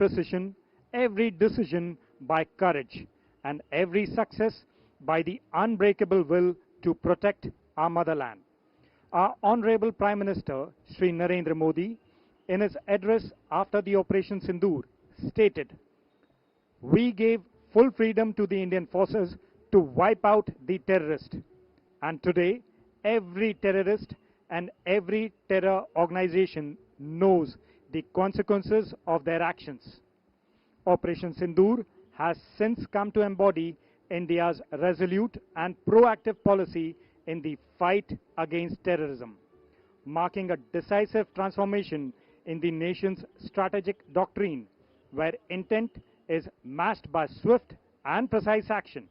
precision, every decision by courage, and every success by the unbreakable will to protect our motherland. Our Honorable Prime Minister, Shri Narendra Modi, in his address after the Operation Sindoor, stated, "We gave full freedom to the Indian forces to wipe out the terrorist. And today, every terrorist and every terror organization knows the consequences of their actions." Operation Sindoor has since come to embody India's resolute and proactive policy in the fight against terrorism, marking a decisive transformation in the nation's strategic doctrine, where intent is matched by swift and precise action.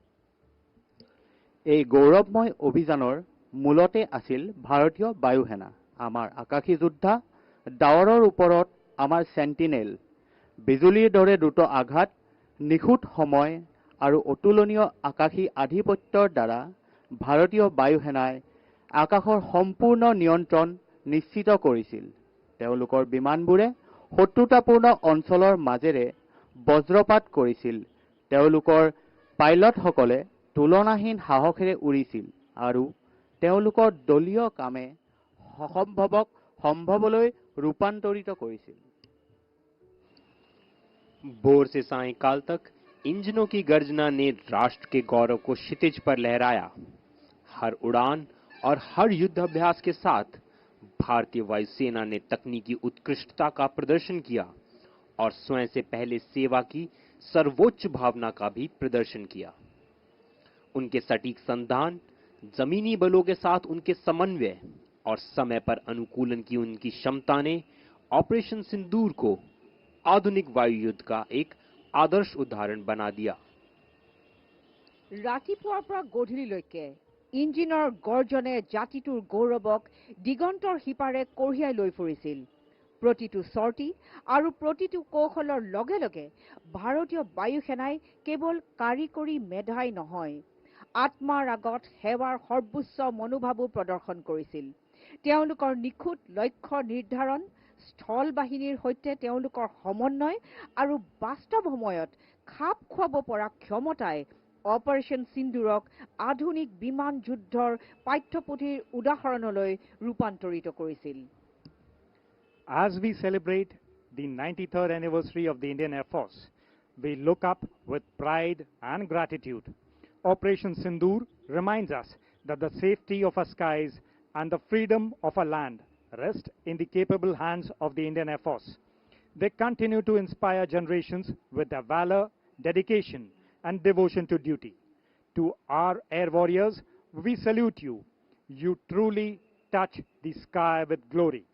এই গৌৰৱময় অভিযানৰ মূলতে আছিল ভাৰতীয় বায়ুসেনা, আমাৰ আকাশী যোদ্ধা, ডাৱৰৰ ওপৰত আমাৰ সেন্টিনেল, বিজুলীৰ দৰে দ্ৰুত আঘাত, নিখুঁত সময় আৰু অতুলনীয় আকাশী আধিপত্যৰ দ্বাৰা ভাৰতীয় বায়ুসেনাই আকাশৰ সম্পূৰ্ণ নিয়ন্ত্ৰণ নিশ্চিত কৰিছিল। তেওঁলোকৰ বিমানবোৰে শত্ৰুতাপূৰ্ণ অঞ্চলৰ মাজেৰে বজ্ৰপাত কৰিছিল। তেওঁলোকৰ পাইলটসকলে তুলনাহীন সাহসেৰে উৰিছিল আৰু তেওঁলোকৰ দলীয় কামে অসম্ভৱক সম্ভৱলৈ ৰূপান্তৰিত কৰিছিল। भोर से सायंकाल तक इंजनों की गर्जना ने राष्ट्र के गौरव को क्षितिज पर लहराया। हर उड़ान और हर युद्ध अभ्यास के साथ भारतीय वायुसेना ने तकनीकी उत्कृष्टता का प्रदर्शन किया और स्वयं से पहले सेवा की सर्वोच्च भावना का भी प्रदर्शन किया। उनके सटीक संधान, जमीनी बलों के साथ उनके समन्वय और समय पर अनुकूलन की उनकी क्षमता ने ऑपरेशन सिंदूर को आधुनिक वायु युद्ध का एक आदर्श उदाहरण बना दिया। ৰাতিপুৱাৰ পৰা গধূলিলৈকে ইঞ্জিনৰ গৰ্জনে জাতিটোৰ গৌৰৱক দিগন্তৰ সিপাৰে কঢ়িয়াই লৈ ফুৰিছিল। প্ৰতিটো চৰ্টি আৰু প্ৰতিটো কৌশলৰ লগে লগে ভাৰতীয় বায়ুসেনাই কেৱল কাৰিকৰী মেধাই নহয়, আত্মাৰ আগত সেৱাৰ সৰ্বোচ্চ মনোভাৱো প্ৰদৰ্শন কৰিছিল। তেওঁলোকৰ নিখুঁত লক্ষ্য নিৰ্ধাৰণ, স্থল বাহিনীৰ সৈতে তেওঁলোকৰ সমন্বয় আৰু বাস্তৱ সময়ত খাপ খুৱাব পৰা ক্ষমতাই অপাৰেশ্যন সিন্দুৰক আধুনিক বিমান যুদ্ধৰ পাঠ্যপুথিৰ উদাহৰণলৈ ৰূপান্তৰিত কৰিছিল। As we celebrate the 93rd anniversary of the Indian Air Force, we look up with pride and gratitude. Operation Sindoor reminds us that the safety of our skies and the freedom of our land rest in the capable hands of the Indian Air Force. They continue to inspire generations with their valor, dedication, and devotion to duty. To our air warriors, we salute you. You truly touch the sky with glory.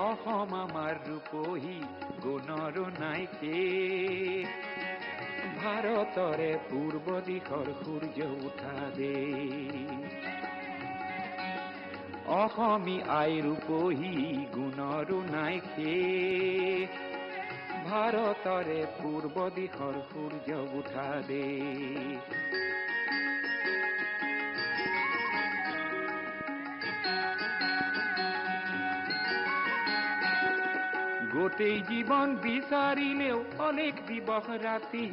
অসম আমাৰ ৰূপহী গুণৰো নাইকে, ভাৰতৰে পূৰ্ব দিশৰ সূৰ্য উঠা দে। অসমী I ৰূপহী গুণৰো নাইকে, ভাৰতৰে পূৰ্ব দিশৰ সূৰ্য উঠা দে। গোটেই জীবন বিচাৰিলেও অনেক দিবস ৰাতি,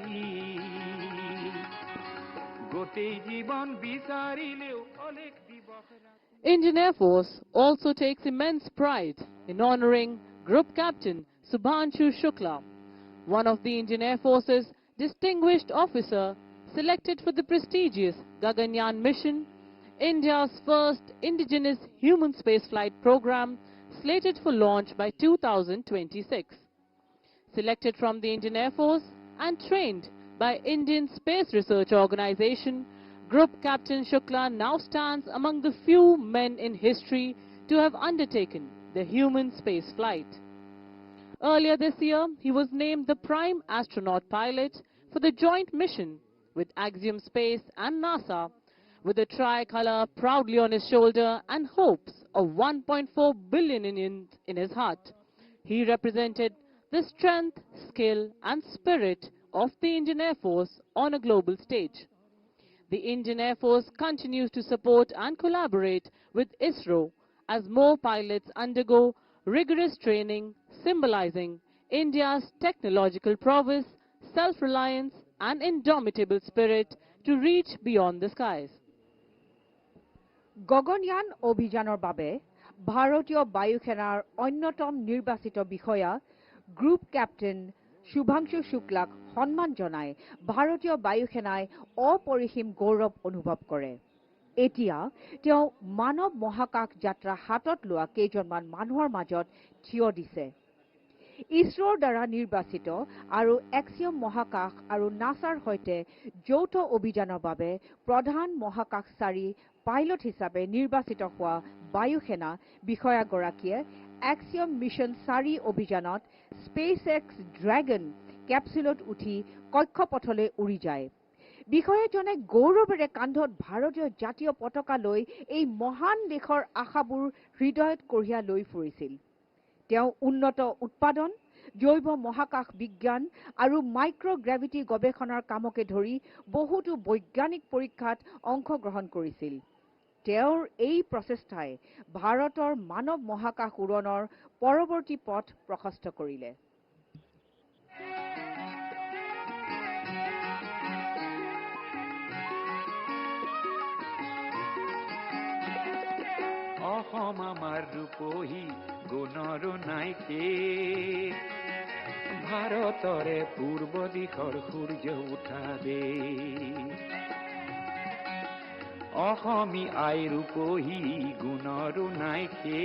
গোটেই জীবন বিচাৰিলেও অনেক দিবস ৰাতি। Indian Air Force also takes immense pride in honoring Group Captain Subhanshu Shukla, one of the Indian Air Force's distinguished officer selected for the prestigious Gaganyaan mission, India's first indigenous human spaceflight program, slated for launch by 2026. Selected from the Indian Air Force and trained by Indian Space Research Organization, Group Captain Shukla now stands among the few men in history to have undertaken the human space flight. Earlier this year, he was named the prime astronaut pilot for the joint mission with Axiom Space and NASA, with a tricolor proudly on his shoulder and hopes of 1.4 billion Indians in his heart. He represented the strength, skill and spirit of the Indian Air Force on a global stage. The Indian Air Force continues to support and collaborate with ISRO as more pilots undergo rigorous training, symbolizing India's technological prowess, self-reliance, and indomitable spirit to reach beyond the skies. Gaganyaan অভিযানৰ বাবে ভাৰতীয় বায়ুসেনাৰ অন্যতম নিৰ্বাচিত বিষয়া group captain Shubhanshu শুক্লাক সন্মান জনাই ভাৰতীয় বায়ুসেনাই অপৰিসীম গৌৰৱ অনুভৱ কৰে। এতিয়া তেওঁ মানৱ মহাকাশ যাত্ৰা হাতত লোৱা কেইজনমান মানুহৰ মাজত থিয় দিছে। ইছৰোৰ দ্বাৰা নিৰ্বাচিত আৰু এক্সিয়ম মহাকাশ আৰু নাছাৰ সৈতে যৌথ অভিযানৰ বাবে প্ৰধান মহাকাশচাৰী পাইলট হিচাপে নিৰ্বাচিত হোৱা বায়ুসেনা বিষয়াগৰাকীয়ে এক্সিয়ম মিছন 4 অভিযানত স্পেচএক্স ড্ৰেগন কেপচুলত উঠি কক্ষপথলৈ উৰি যায়। বিষয়াজনে গৌৰৱেৰে কান্ধত ভাৰতীয় জাতীয় পতাকা লৈ এই মহান দেশৰ আশাবোৰ হৃদয়ত কঢ়িয়াই লৈ ফুৰিছিল। তেওঁ উন্নত উৎপাদন, জৈৱ মহাকাশ বিজ্ঞান আৰু মাইক্ৰগ্ৰেভিটি গৱেষণাৰ কামকে ধৰি বহুতো বৈজ্ঞানিক পৰীক্ষাত অংশগ্ৰহণ কৰিছিল। তেওঁৰ এই প্ৰচেষ্টাই ভাৰতৰ মানৱ মহাকাশ উৰণৰ পৰৱৰ্তী পথ প্ৰশস্ত কৰিলে। অসম আমাৰ ৰূপহী গুণৰো নাইকে ভাৰতৰে পূৰ্ব দিশৰ সূৰ্য উঠা দে অসমী আই ৰূপহী গুণৰো নাইকে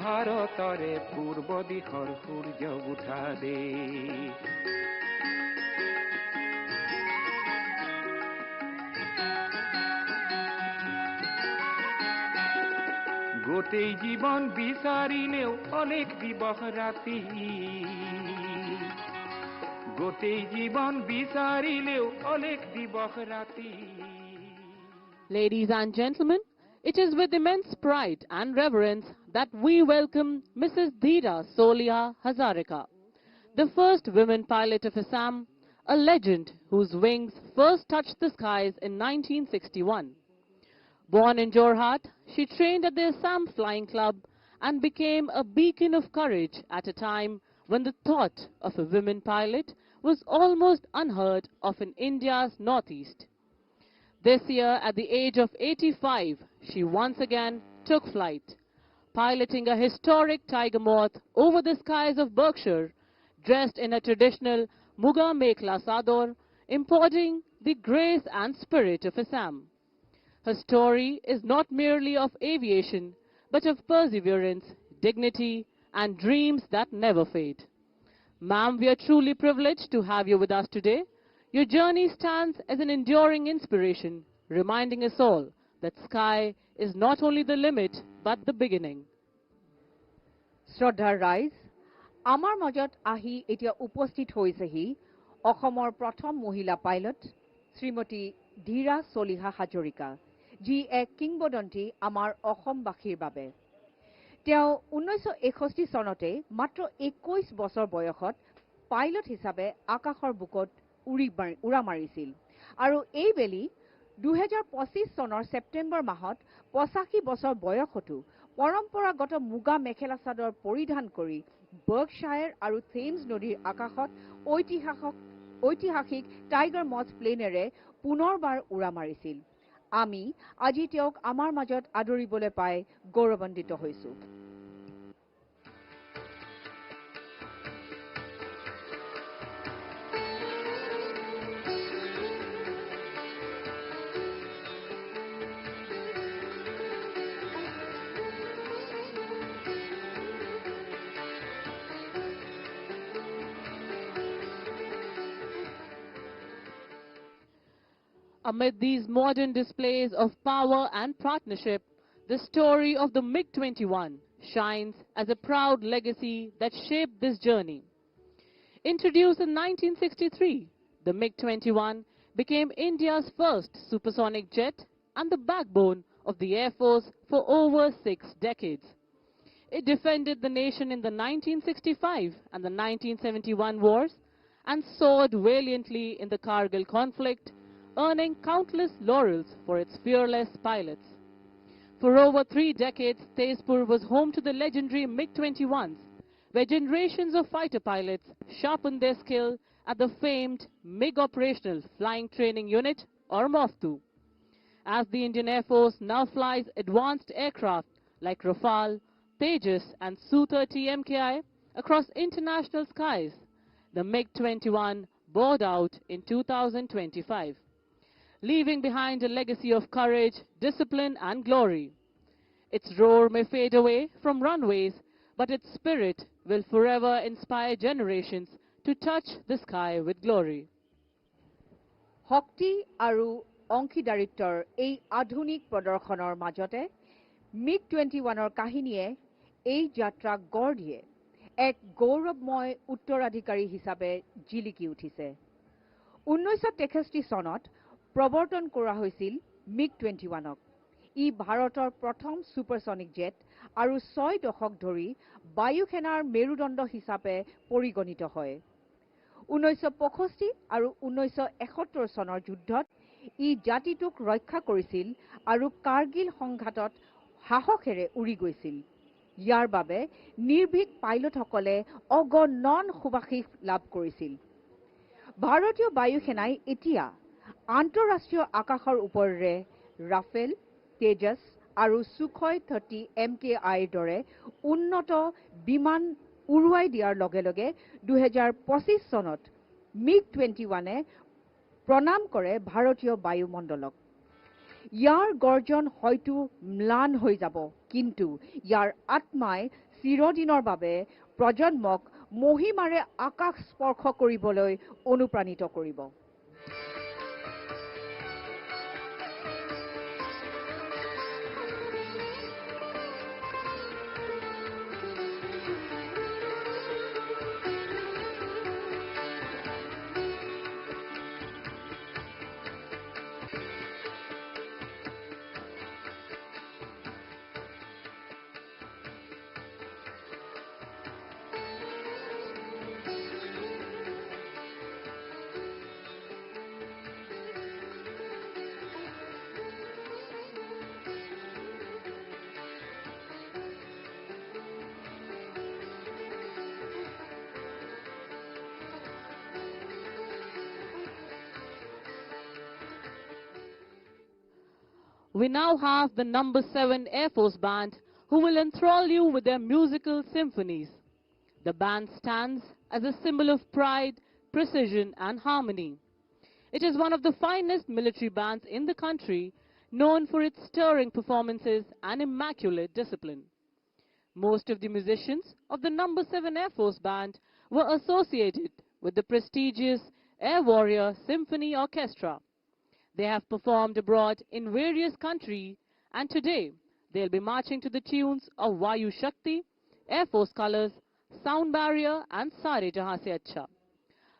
ভাৰতৰে পূৰ্ব দিশৰ সূৰ্য উঠা দে গোটেই জীৱন বিচাৰিলেও অনেক দিবস ৰাতি গোটেই জীৱন বিচাৰিলেও অনেক দিবস ৰাতি Ladies and gentlemen, it is with immense pride and reverence that we welcome Mrs. Dheera Solia Hazarika, the first women pilot of Assam, a legend whose wings first touched the skies in 1961. Born in Jorhat, she trained at the Assam Flying Club and became a beacon of courage at a time when the thought of a women pilot was almost unheard of in India's northeast. This year, at the age of 85, she once again took flight, piloting a historic tiger moth over the skies of Berkshire, dressed in a traditional Muga Mekla Sador, embodying the grace and spirit of Assam. Her story is not merely of aviation, but of perseverance, dignity, and dreams that never fade. Ma'am, we are truly privileged to have you with us today. Your journey stands as an enduring inspiration, reminding us all that sky is not only the limit, but the beginning. শ্ৰদ্ধাৰ ৰাইজ, আমাৰ মাজত আহি এতিয়া উপস্থিত হৈছেহি অসমৰ প্ৰথম মহিলা পাইলট শ্ৰীমতী ধীৰা চলিহা হাজৰিকা, যি এক কিংবদন্তি আমাৰ অসমবাসীৰ বাবে। তেওঁ 1961 চনতে মাত্ৰ 21 বছৰ বয়সত পাইলট হিচাপে আকাশৰ বুকত উৰা মাৰিছিল আৰু এইবেলি 2025 চনৰ ছেপ্টেম্বৰ মাহত 85 বছৰ বয়সতো পৰম্পৰাগত মুগা মেখেলা চাদৰ পৰিধান কৰি বাৰ্কশ্বায়াৰ আৰু থেমছ নদীৰ আকাশত ঐতিহাসিক টাইগাৰ মথ প্লেনেৰে পুনৰবাৰ উৰা মাৰিছিল। আমি আজি তেওঁক আমাৰ মাজত আদৰিবলৈ পাই গৌৰৱান্বিত হৈছো। Amid these modern displays of power and partnership, the story of the MiG-21 shines as a proud legacy that shaped this journey. Introduced in 1963, the MiG-21 became India's first supersonic jet and the backbone of the Air Force for over 6 decades. It defended the nation in the 1965 and the 1971 wars and soared valiantly in the Kargil conflict, earning countless laurels for its fearless pilots. For over 3 decades, Tezpur was home to the legendary MiG-21s, where generations of fighter pilots sharpened their skill at the famed MiG Operational Flying Training Unit, or MOFTU. As the Indian Air Force now flies advanced aircraft like Rafale, Tejas and Su-30 MKI across international skies, the MiG-21 bowed out in 2025, leaving behind a legacy of courage, discipline and glory. Its roar may fade away from runways, but its spirit will forever inspire generations to touch the sky with glory. শক্তি আৰু অংশীদাৰিত্বৰ এই আধুনিক প্ৰদৰ্শনৰ মাজতে MiG-21ৰ কাহিনীয়ে এই যাত্ৰাক গঢ় দিয়ে এক গৌৰৱময় উত্তৰাধিকাৰী হিচাপে জিলিকি উঠিছে। 1963 চনত প্ৰৱৰ্তন কৰা হৈছিল MiG-21ক। ই ভাৰতৰ প্ৰথম ছুপাৰছনিক জেট আৰু 6 দশক ধৰি বায়ু সেনাৰ মেৰুদণ্ড হিচাপে পৰিগণিত হয়। 1965 আৰু 1971 চনৰ যুদ্ধত ই জাতিটোক ৰক্ষা কৰিছিল আৰু কাৰ্গিল সংঘাতত সাহসেৰে উৰি গৈছিল। ইয়াৰ বাবে নিৰ্ভীক পাইলটসকলে অগণন সুবাসিক লাভ কৰিছিল। ভাৰতীয় বায়ু সেনাই এতিয়া আন্তঃৰাষ্ট্ৰীয় আকাশৰ ওপৰেৰে ৰাফেল, তেজছ আৰু Sukhoi-30 MKIৰ দৰে উন্নত বিমান উৰুৱাই দিয়াৰ লগে লগে 2025 চনত MiG-21এ প্ৰণাম কৰে ভাৰতীয় বায়ুমণ্ডলক। ইয়াৰ গৰ্জন হয়তো ম্লান হৈ যাব, কিন্তু ইয়াৰ আত্মাই চিৰদিনৰ বাবে প্ৰজন্মক মহিমাৰে আকাশ স্পৰ্শ কৰিবলৈ অনুপ্ৰাণিত কৰিব। We now have the number 7 Air Force Band, who will enthrall you with their musical symphonies. The band stands as a symbol of pride, precision and harmony. It is one of the finest military bands in the country, known for its stirring performances and immaculate discipline. Most of the musicians of the number 7 Air Force Band were associated with the prestigious Air Warrior Symphony Orchestra. They have performed abroad in various countries, and today they'll be marching to the tunes of Vayu Shakti, Air Force Colors, Sound Barrier and Sare Jahan Se Acha.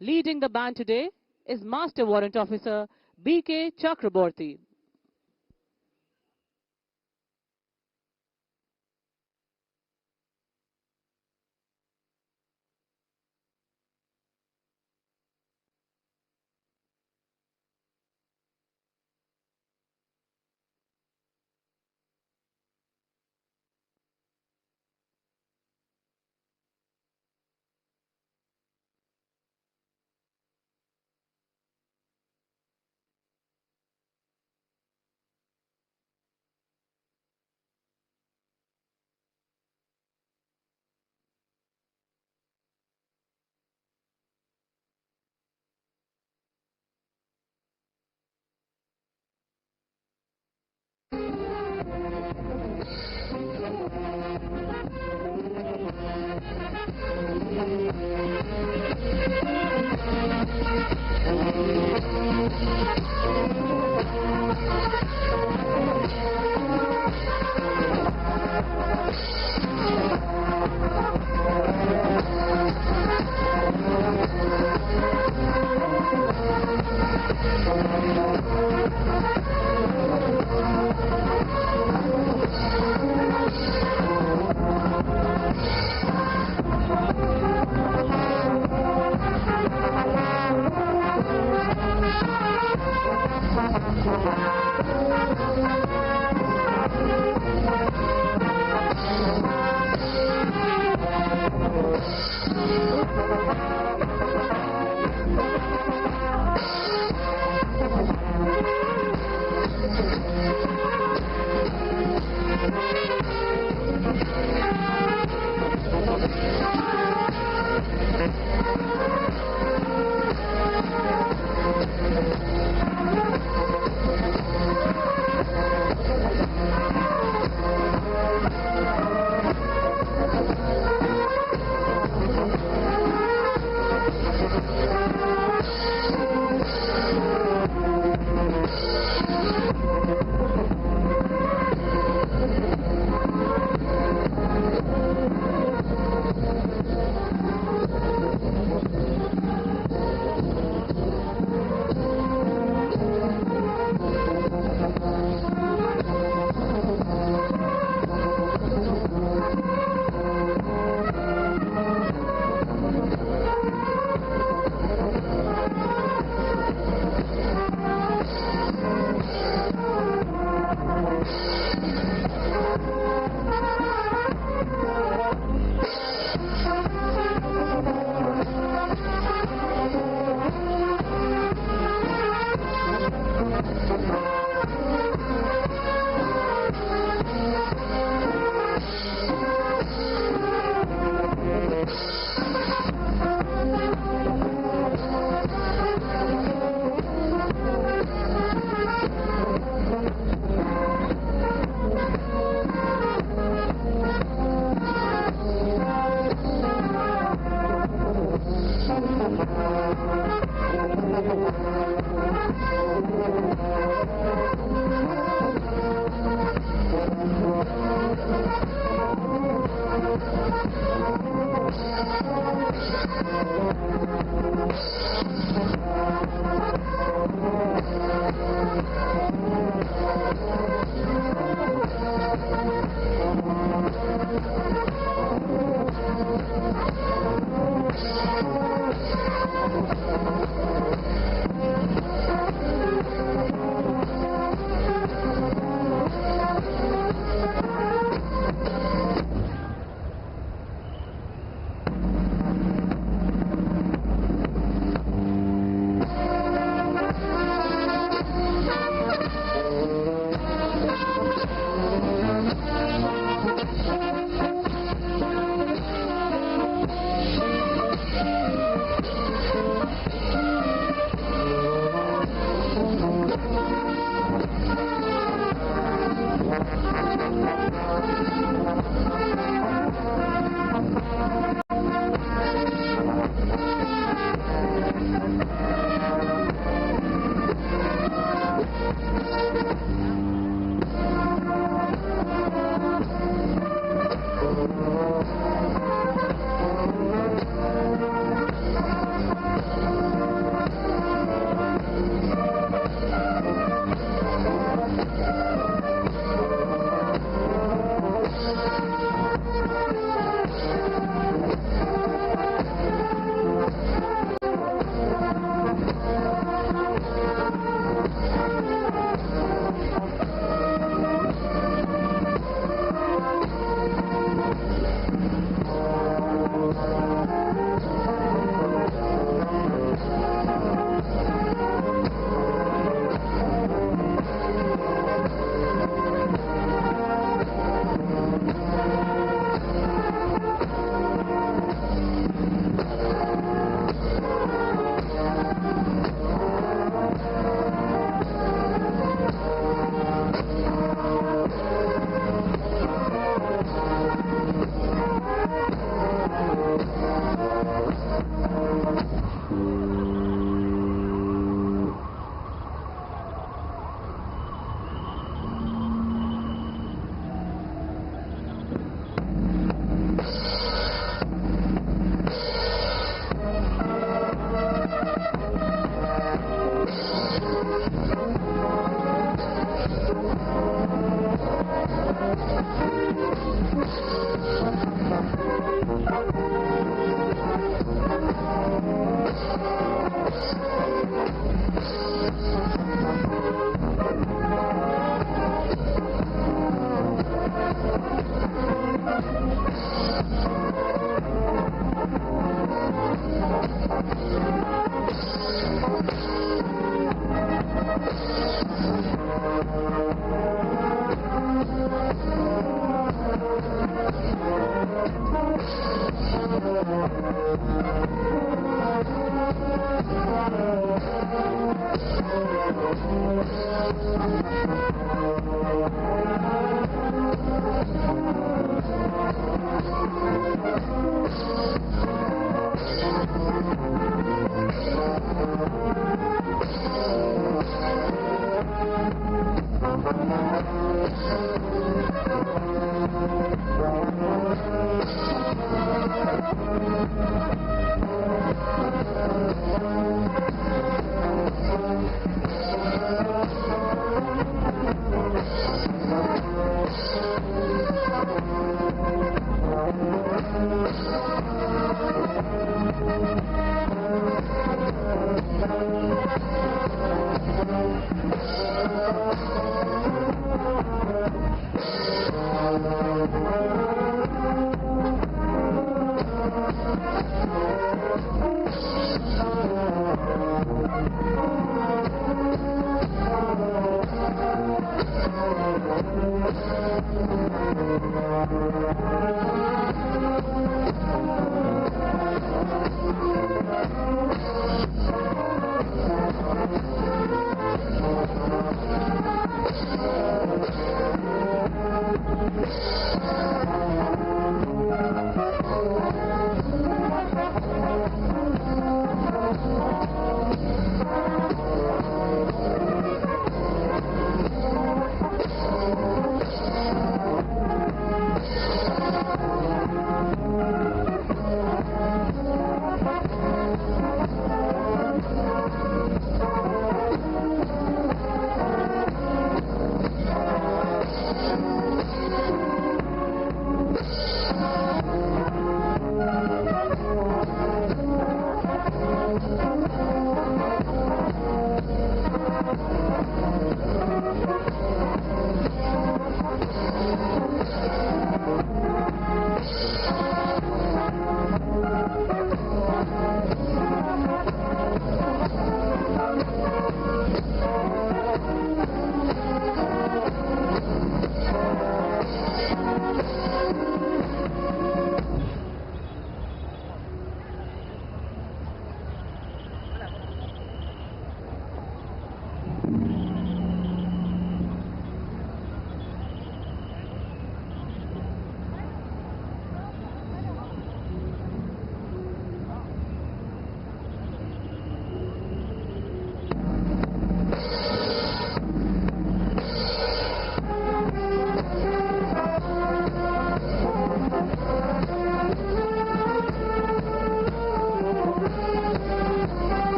Leading the band today is Master Warrant Officer B.K. Chakraborty.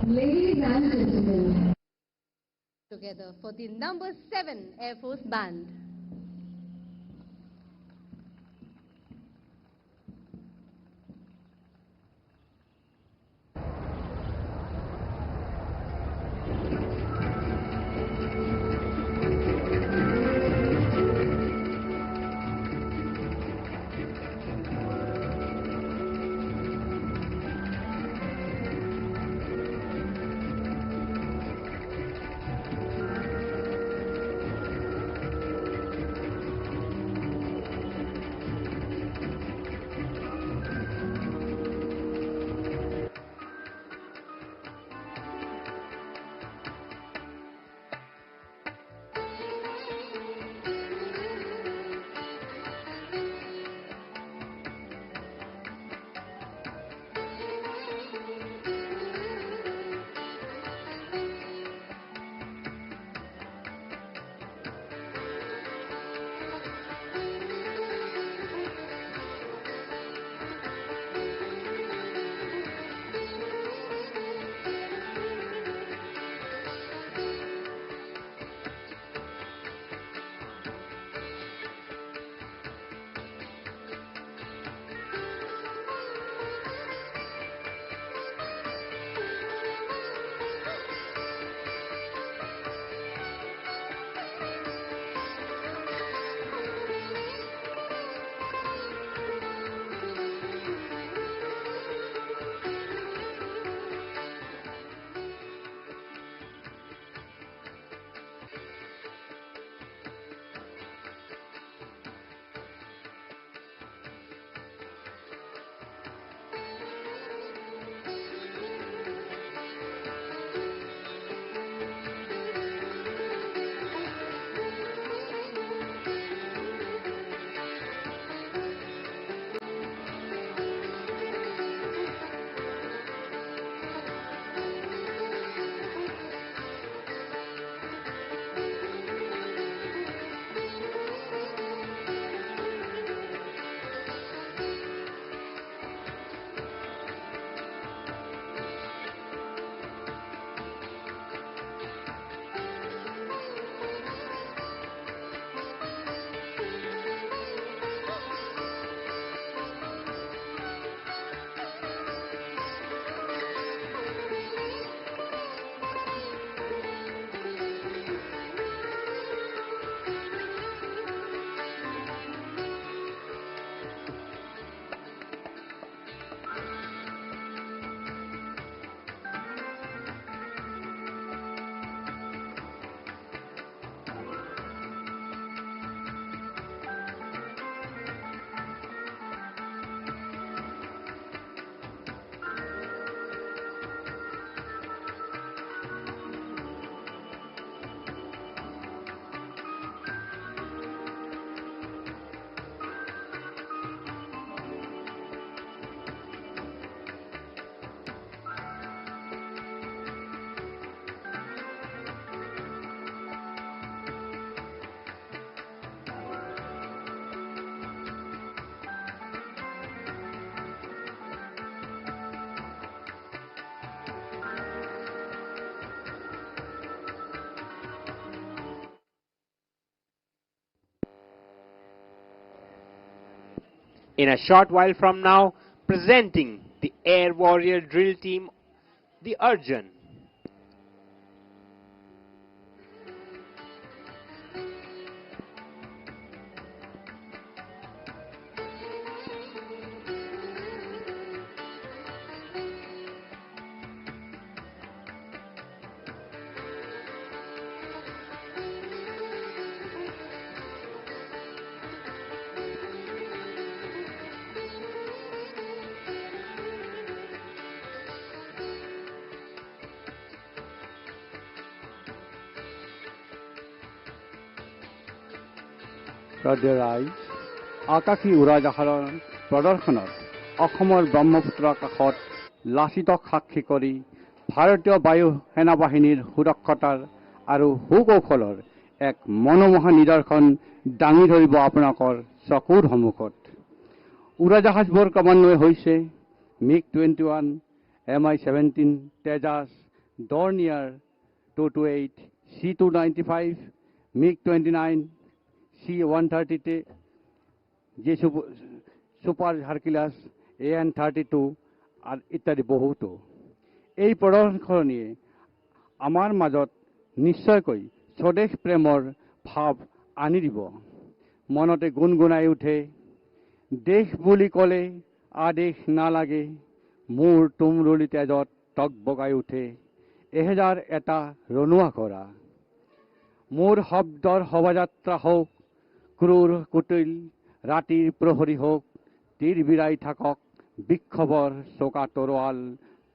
Ladies and gentlemen, together for the number 7 Air Force Band. In a short while from now, presenting the Air Warrior Drill Team, the Arjun. ৰাজ্যৰাই আকাশী উৰাজাহাজৰ প্ৰদৰ্শনত অসমৰ ব্ৰহ্মপুত্ৰ কাষত লাচিতক সাক্ষী কৰি ভাৰতীয় বায়ু সেনাবাহিনীৰ সুৰক্ষতাৰ আৰু সুকৌশলৰ এক মনোমোহা নিদৰ্শন দাঙি ধৰিব আপোনালোকৰ চকুৰ সন্মুখত। উৰাজাহাজবোৰ ক্ৰমান্বয়ে হৈছে MiG-21, Mi-17, Tejas, Dornier 228, C-295, MiG-29, C-130, Super Hercules, AN-32 আর ইত্যাদি বহুতো। এই প্ৰদৰ্শনীয়ে আমাৰ মাজত নিশ্চয়কৈ স্বদেশ প্ৰেমৰ ভাৱ আনি দিব। মনতে গুণগুণাই উঠে, দেশ বুলি ক'লে আদেশ নালাগে, মোৰ তুমৰুলি তেজত টকবগাই উঠে, এহেজাৰ এটা ৰণুৱা কৰা। মোৰ শব্দৰ শোভাযাত্ৰা হওক, ক্ৰূৰ কুটিল ৰাতিৰ প্ৰহৰী হওক, তীৰ বিৰাই থাকক বিক্ষোভৰ চোকা তৰোৱাল,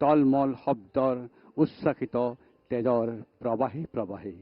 তলমল শব্দৰ উচ্ছ্বাসিত তেজৰ প্ৰবাহে প্ৰবাহে।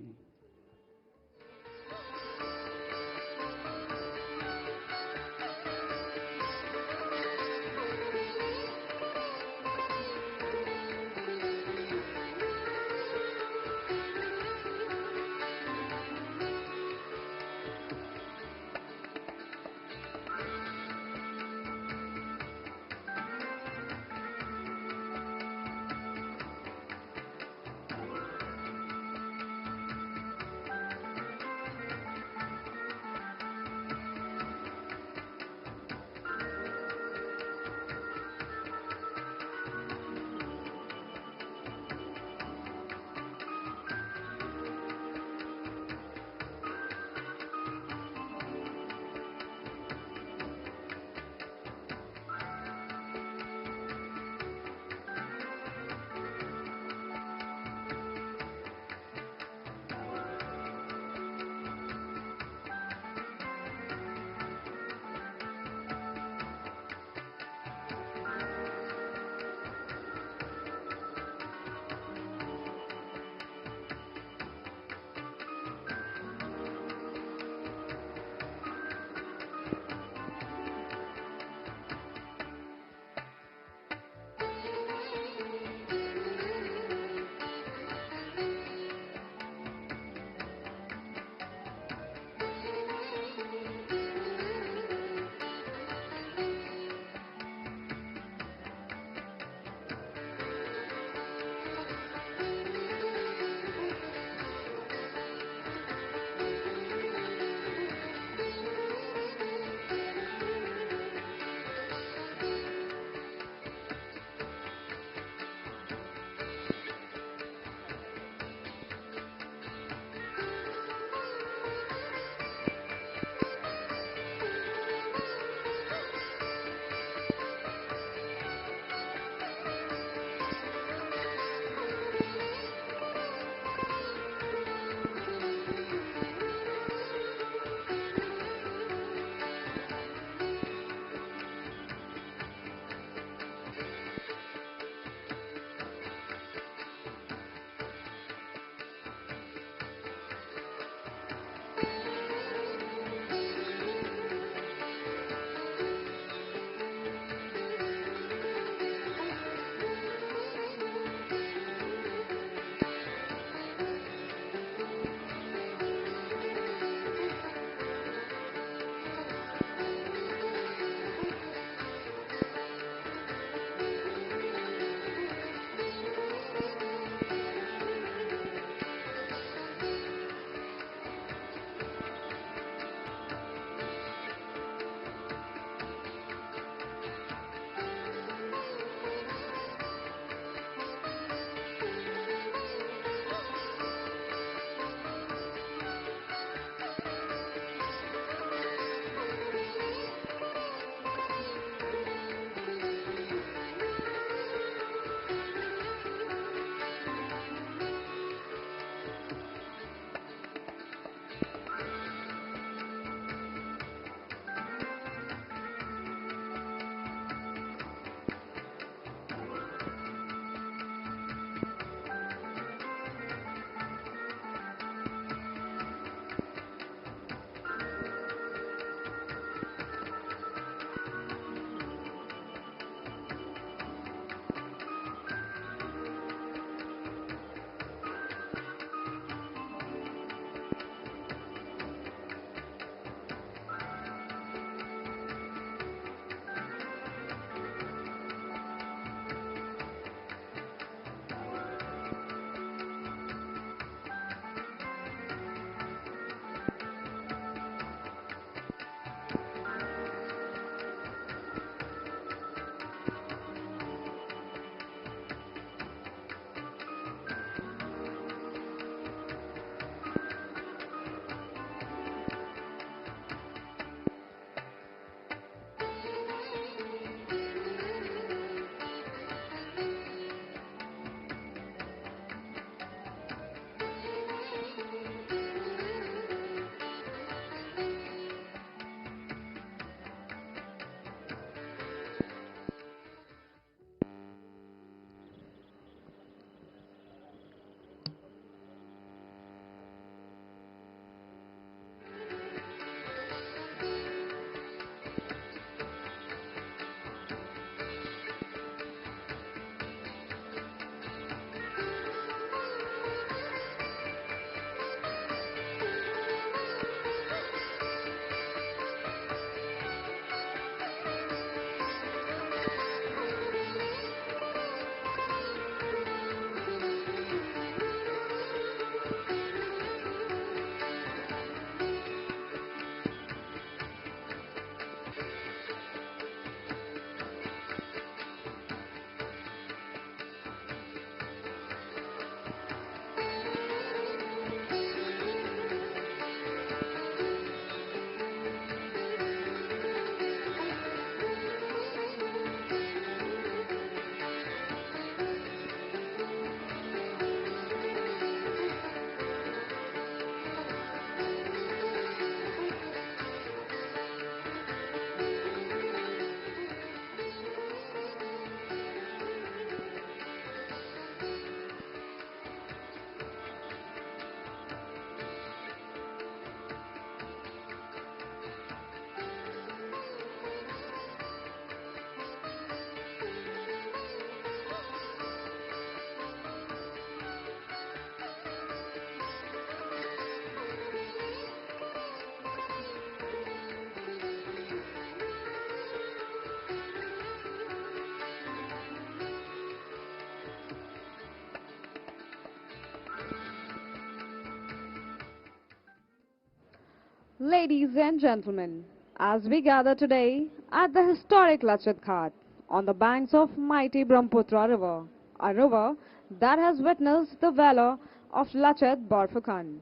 Ladies and gentlemen, as we gather today at the historic Lachit Ghat on the banks of mighty Brahmaputra river, a river that has witnessed the valor of Lachit Borfukan,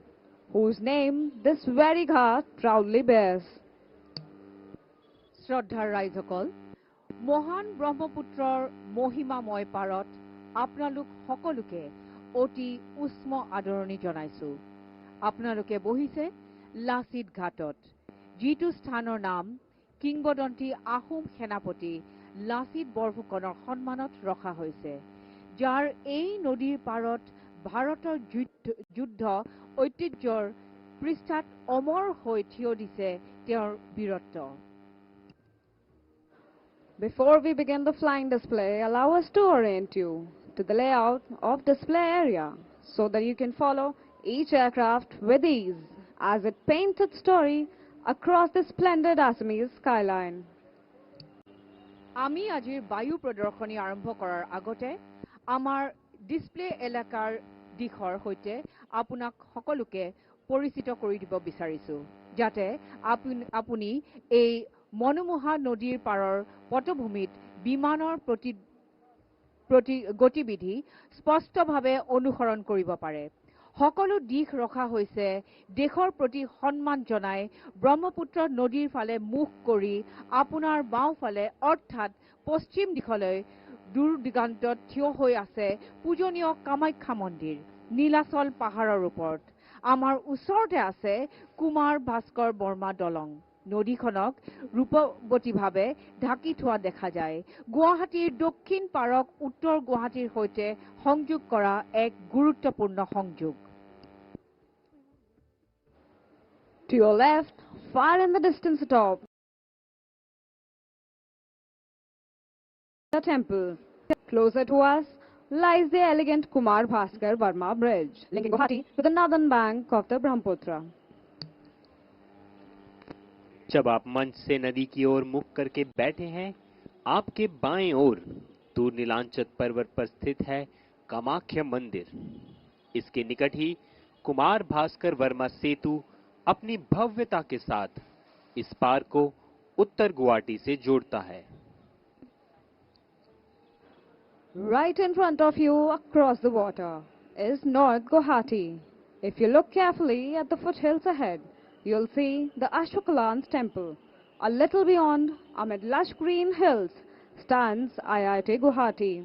whose name this very ghat proudly bears. শ্ৰদ্ধাৰ ৰাইজসকল, মহান ব্ৰহ্মপুত্ৰৰ মহিমাময় পাৰত আপোনালোক সকলোকে অতি উষ্ম আদৰণি জনাইছো। আপোনালোকে বহিছে লাচিত ঘাটত, যিটো স্থানৰ নাম কিংবদন্তি আহোম সেনাপতি লাচিত বৰফুকনৰ সন্মানত ৰখা হৈছে, যাৰ এই নদীৰ পাৰত ভাৰতৰ যুদ্ধ ঐতিহ্যৰ পৃষ্ঠাত অমৰ হৈ থিয় দিছে তেওঁৰ বীৰত্ব। Before we begin the flying display, allow us to orient you to the layout of display area so that you can follow each aircraft with ease as it paints its story across the splendid Assamese skyline. আমি আজিৰ বায়ু প্ৰদৰ্শনী আৰম্ভ কৰাৰ আগতে আমাৰ display এলেকাৰ দিশৰ সৈতে আপোনাক সকলোকে পৰিচিত কৰি দিব বিচাৰিছো, যাতে আপুনি এই মনোমোহা নদীৰ পাৰৰ পটভূমিত বিমানৰ গতিবিধি স্পষ্টভাৱে অনুসৰণ কৰিব পাৰে। সকলো দিশ ৰখা হৈছে দেশৰ প্ৰতি সন্মান জনাই ব্ৰহ্মপুত্ৰ নদীৰ ফালে মুখ কৰি আপোনাৰ বাওঁফালে অৰ্থাৎ পশ্চিম দিশলৈ দূৰ দিগান্তত থিয় হৈ আছে পূজনীয় কামাখ্যা মন্দিৰ নীলাচল পাহাৰৰ ওপৰত। আমাৰ ওচৰতে আছে কুমাৰ ভাস্কৰ বৰ্মা দলং। নদীখনক ৰূপৱতীভাৱে ঢাকি থোৱা দেখা যায়। গুৱাহাটীৰ দক্ষিণ পাৰক উত্তৰ গুৱাহাটীৰ সৈতে সংযোগ কৰা এক গুৰুত্বপূৰ্ণ সংযোগ। To your left, far in the distance atop the temple. Closer to us lies the elegant Kumar Bhaskar Verma Bridge, linking Guwahati to the northern bank of the Brahmaputra. जब आप मंच से नदी की ओर मुख करके बैठे हैं, आपके बाएं ओर दूर नीलांचल पर्वत पर स्थित है कामाख्या मंदिर। इसके निकट ही कुमार भास्कर वर्मा सेतु अपनी भव्यता के साथ इस पार को उत्तर गुवाहाटी से जोड़ता है। Right in front of you across the water is North Guwahati. If you look carefully at the foothills ahead, you'll see the Ashokalan's temple. A little beyond, amid lush green hills, stands IIT Guwahati.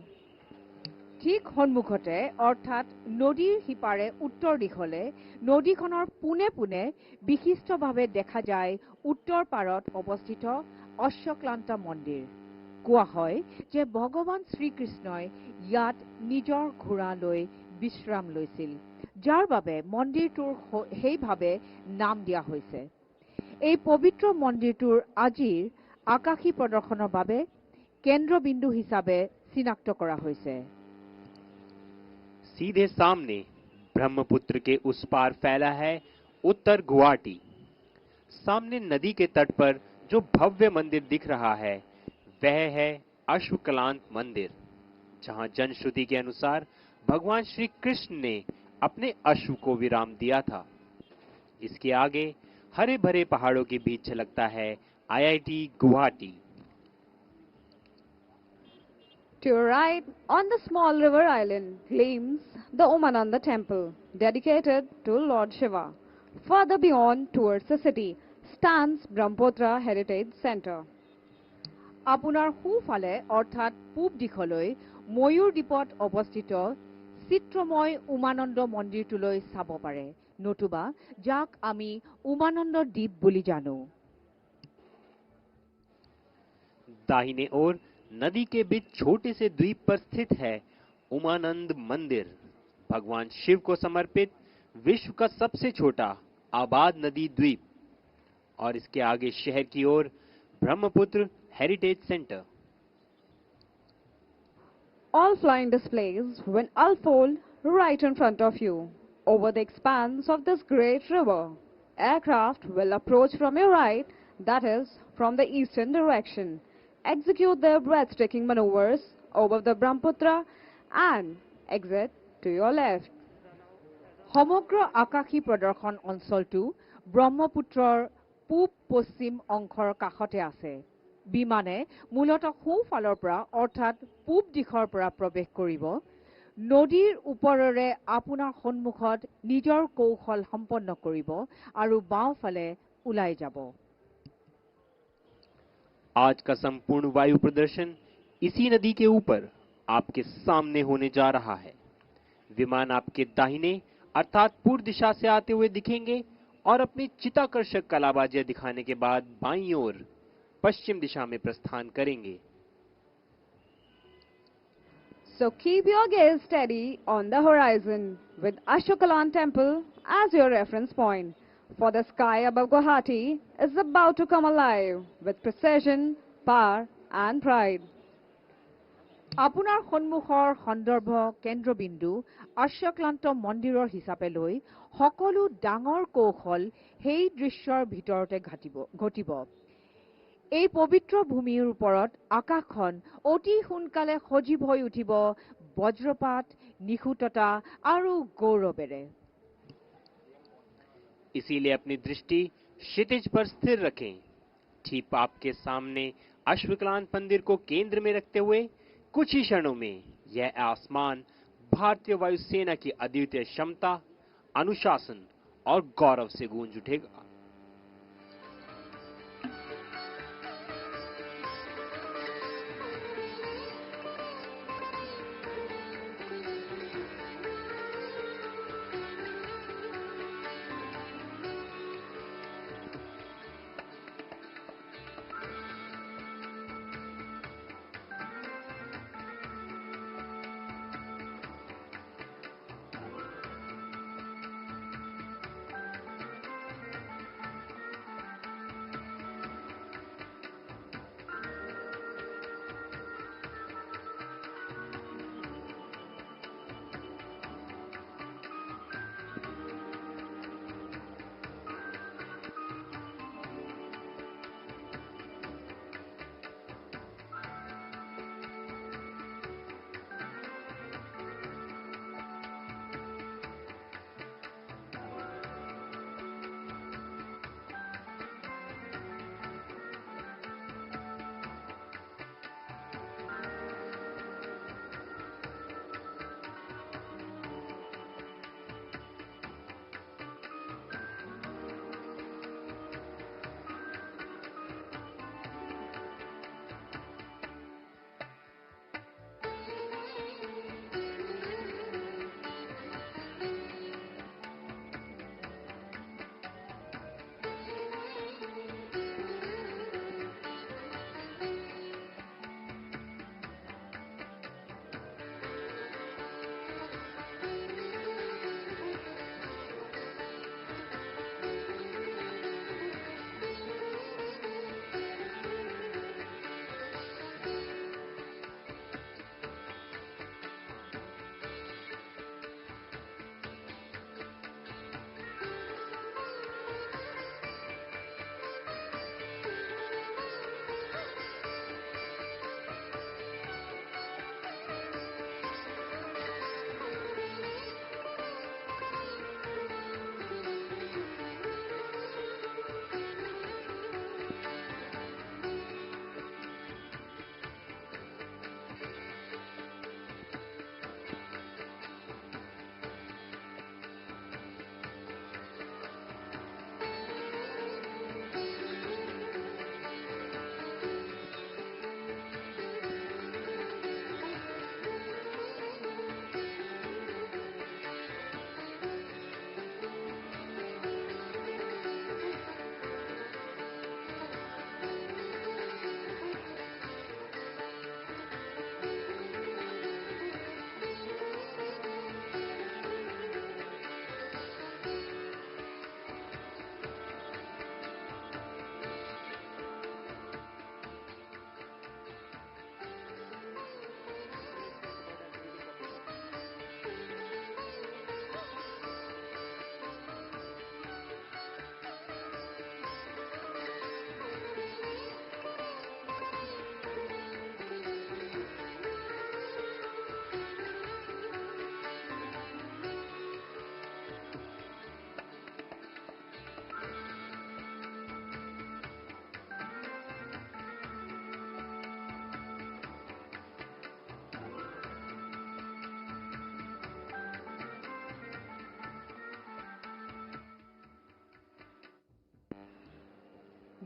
ঠিক সন্মুখতে অৰ্থাৎ নদীৰ সিপাৰে উত্তৰ দিশলে নদীখনৰ পোনে পোনে বিশিষ্টভাৱে দেখা যায় উত্তৰ পাৰত অৱস্থিত অশ্বক্লান্ত মন্দিৰ। কোৱা হয় যে ভগৱান শ্ৰীকৃষ্ণই ইয়াত নিজৰ ঘোঁৰা লৈ বিশ্ৰাম লৈছিল, যাৰ বাবে মন্দিৰটোৰ সেইভাৱে নাম দিয়া হৈছে। এই পবিত্ৰ মন্দিৰটোৰ আজিৰ আকাশী প্ৰদৰ্শনৰ বাবে কেন্দ্ৰবিন্দু হিচাপে চিনাক্ত কৰা হৈছে। सीधे सामने ब्रह्मपुत्र के उस पार फैला है उत्तर गुवाहाटी। सामने नदी के तट पर जो भव्य मंदिर दिख रहा है वह है अश्वक्लांत मंदिर, जहां जनश्रुति के अनुसार भगवान श्री कृष्ण ने अपने अश्व को विराम दिया था। इसके आगे हरे भरे पहाड़ों के बीच झलकता है IIT Guwahati. To your right, on the small river island, gleams the Umananda temple, dedicated to Lord Shiva. Further beyond, towards the city, stands Brahmaputra Heritage Center. আপোনাৰ সোঁফালে অৰ্থাৎ পূব দিশলৈ ময়ূৰ দ্বীপত অৱস্থিত চিত্ৰময় উমানন্দ মন্দিৰটোলৈ চাব পাৰে, নতুবা যাক আমি উমানন্দ দ্বীপ বুলি জানো। दाहिने ओर नदी के बीच छोटे से द्वीप पर स्थित है उमानंद मंदिर, भगवान शिव को समर्पित विश्व का सबसे छोटा आबाद नदी द्वीप। और इसके आगे शहर की ओर Brahmaputra heritage centre. All flying displays will unfold right in front of you over the expanse of this great river. Aircraft will approach from your right, that is, from the eastern direction, execute their breathtaking maneuvers over the Brahmaputra and exit to your left. সমগ্ৰ আকাশী প্ৰদৰ্শন অঞ্চলটো ব্ৰহ্মপুত্ৰৰ পূব পশ্চিম অংশৰ কাষতে আছে। বিমানে মূলতঃ সোঁফালৰ পৰা অৰ্থাৎ পূব দিশৰ পৰা প্ৰৱেশ কৰিব। নদীৰ ওপৰেৰে আপোনাৰ সন্মুখত নিজৰ কৌশল সম্পন্ন কৰিব আৰু বাওঁফালে ওলাই যাব। आज का संपूर्ण वायु प्रदर्शन इसी नदी के ऊपर आपके सामने होने जा रहा है। विमान आपके दाहिने अर्थात पूर्व दिशा से आते हुए दिखेंगे और अपनी चित्ताकर्षक कलाबाजियां दिखाने के बाद बाईं ओर पश्चिम दिशा में प्रस्थान करेंगे। So keep your gaze steady on the horizon with Ashokalan Temple as your reference point. For the sky above Guwahati is about to come alive with precision, power and pride. আপোনাৰ সন্মুখৰ সন্দৰ্ভ কেন্দ্ৰবিন্দু আশ্বক্লান্ত মন্দিৰৰ হিচাপে লৈ সকলো ডাঙৰ কৌশল সেই দৃশ্যৰ ভিতৰতে ঘটিব। এই পবিত্ৰ ভূমিৰ ওপৰত আকাশখন অতি সোনকালে সজীৱ হৈ উঠিব বজ্ৰপাত, নিখুঁততা আৰু গৌৰৱেৰে। इसीलिए अपनी दृष्टि क्षितिज पर स्थिर रखें। ठीक आपके सामने अश्वक्लांत मंदिर को केंद्र में रखते हुए कुछ ही क्षणों में यह आसमान भारतीय वायुसेना की अद्वितीय क्षमता, अनुशासन और गौरव से गूंज उठेगा।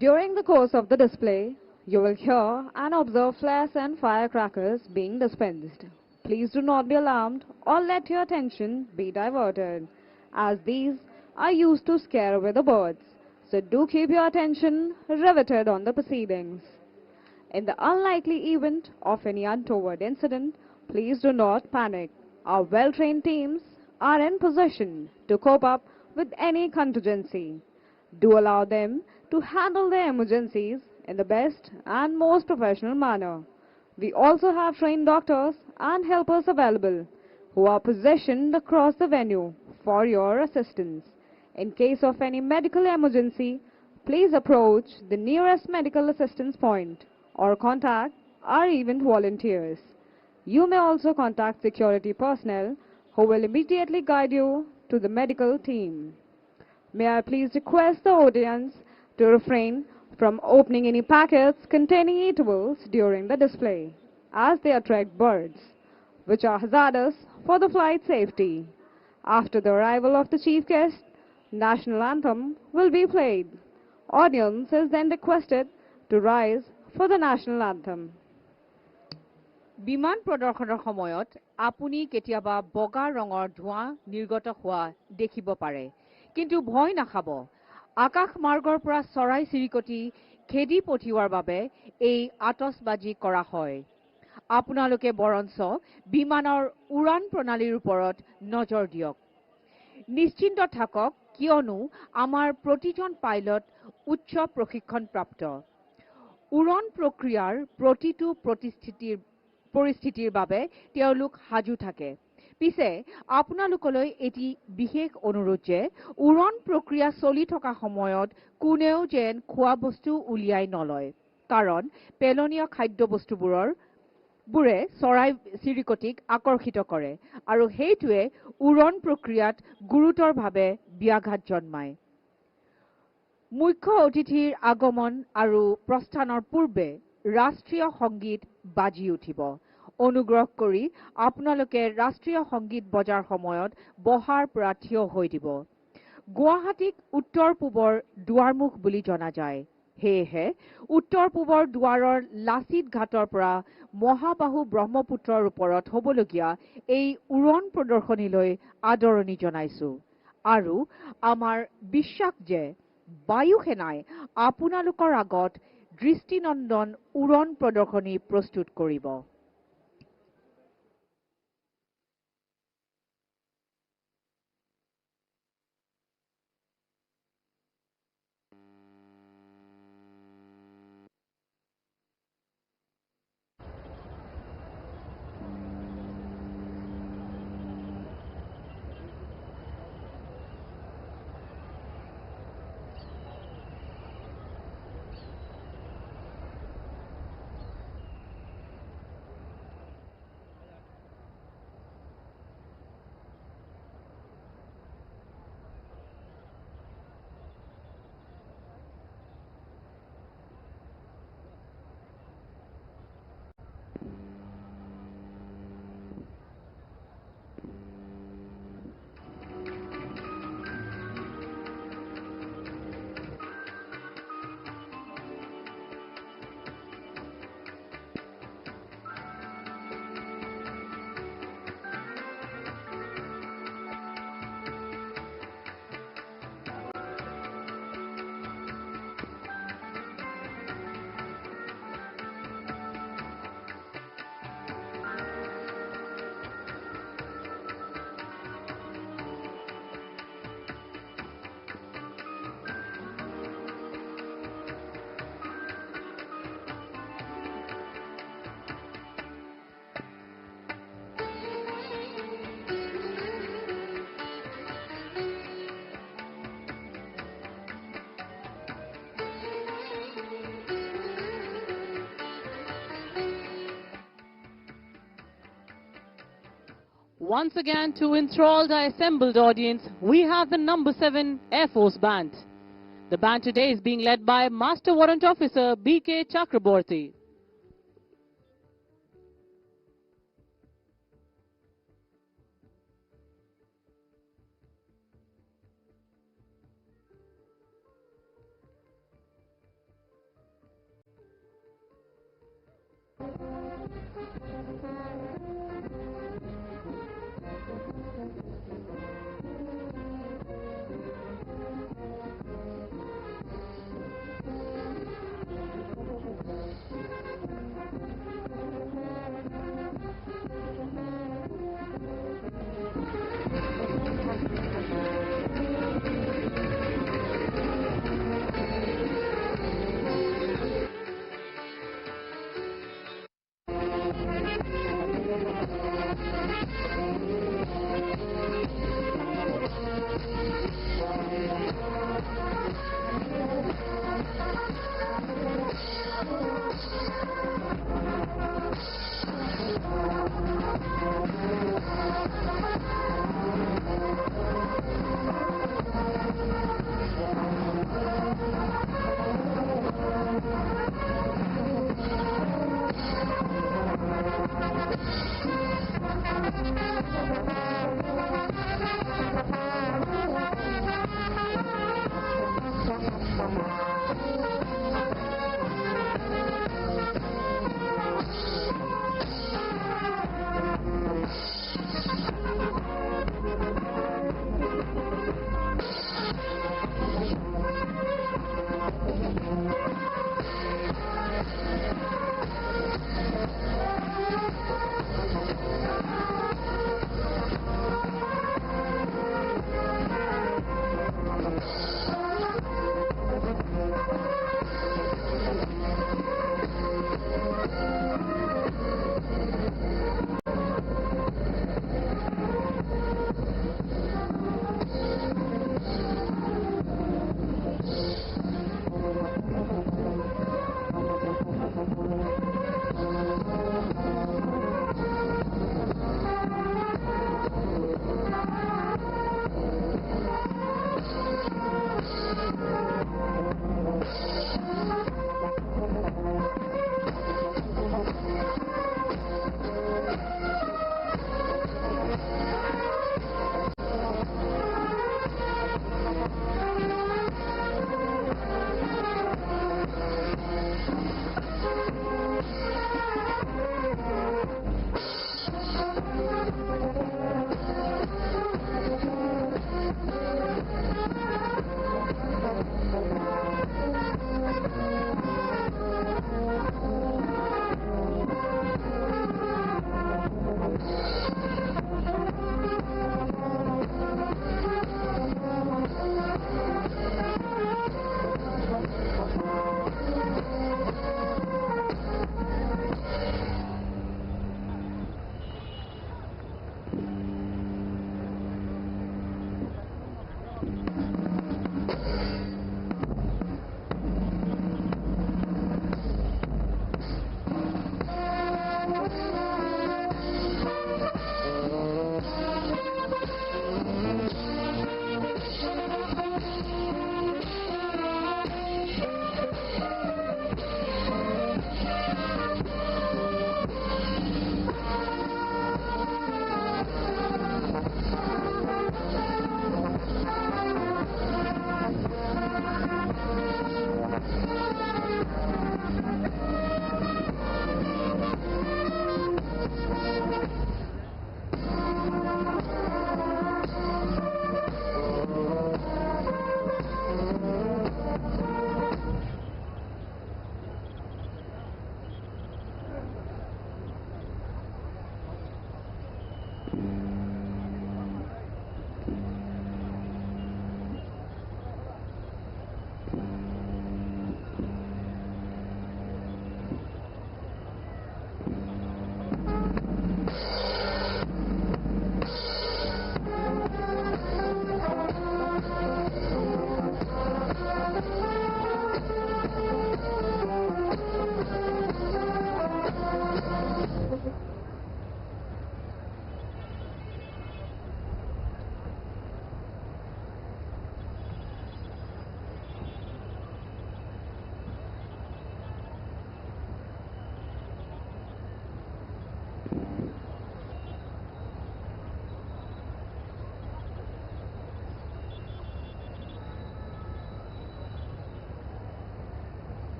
During the course of the display, you will hear and observe flares and firecrackers being dispensed. Please do not be alarmed or let your attention be diverted, as these are used to scare away the birds. So do keep your attention riveted on the proceedings. In the unlikely event of any untoward incident, please do not panic. Our well-trained teams are in position to cope up with any contingency. Do allow them to handle their emergencies in the best and most professional manner. We also have trained doctors and helpers available who are positioned across the venue for your assistance. In case of any medical emergency, please approach the nearest medical assistance point or contact our event volunteers. You may also contact security personnel who will immediately guide you to the medical team. May I please request the audience to refrain from opening any packets containing eatables during the display, as they attract birds, which are hazardous for the flight safety. After the arrival of the chief guest, national anthem will be played. Audience is then requested to rise for the national anthem. বিমান প্ৰদৰ্শনৰ সময়ত আপুনি কেতিয়াবা বগা ৰঙৰ ধোঁৱা নিৰ্গত হোৱা দেখিব পাৰে, কিন্তু ভয় নাখাব। আকাশ মাৰ্গৰ পৰা চৰাই চিৰিকটি খেদি পঠিওৱাৰ বাবে এই আতচবাজি কৰা হয়। আপোনালোকে বৰঞ্চ বিমানৰ উৰাণ প্ৰণালীৰ ওপৰত নজৰ দিয়ক। নিশ্চিন্ত থাকক, কিয়নো আমাৰ প্ৰতিজন পাইলট উচ্চ প্ৰশিক্ষণপ্ৰাপ্ত। উৰণ প্ৰক্ৰিয়াৰ প্ৰতিটো পৰিস্থিতিৰ বাবে তেওঁলোক সাজু থাকে। পিছে আপোনালোকলৈ এটি বিশেষ অনুৰোধ যে উৰণ প্ৰক্ৰিয়া চলি থকা সময়ত কোনেও যেন খোৱা বস্তু উলিয়াই নলয়, কাৰণ পেলনীয়া খাদ্যবস্তুবোৰে চৰাই চিৰিকটিক আকৰ্ষিত কৰে আৰু সেইটোৱে উৰণ প্ৰক্ৰিয়াত গুৰুতৰভাৱে ব্যাঘাত জন্মায়। মুখ্য অতিথিৰ আগমন আৰু প্ৰস্থানৰ পূৰ্বে ৰাষ্ট্ৰীয় সংগীত বাজি উঠিব। অনুগ্ৰহ কৰি আপোনালোকে ৰাষ্ট্ৰীয় সংগীত বজাৰ সময়ত বহাৰ পৰা থিয় হৈ দিব। গুৱাহাটীক উত্তৰ পূবৰ দুৱাৰমুখ বুলি জনা যায়। সেয়েহে উত্তৰ পূবৰ দুৱাৰৰ লাচিত ঘাটৰ পৰা মহাবাহু ব্ৰহ্মপুত্ৰৰ ওপৰত হ'বলগীয়া এই উৰণ প্ৰদৰ্শনীলৈ আদৰণি জনাইছো আৰু আমাৰ বিশ্বাস যে বায়ু সেনাই আপোনালোকৰ আগত দৃষ্টিনন্দন উৰণ প্ৰদৰ্শনী প্ৰস্তুত কৰিব। Once again, to enthrall the assembled audience, we have the number 7 Air Force Band. The band today is being led by Master Warrant Officer B.K. Chakraborty.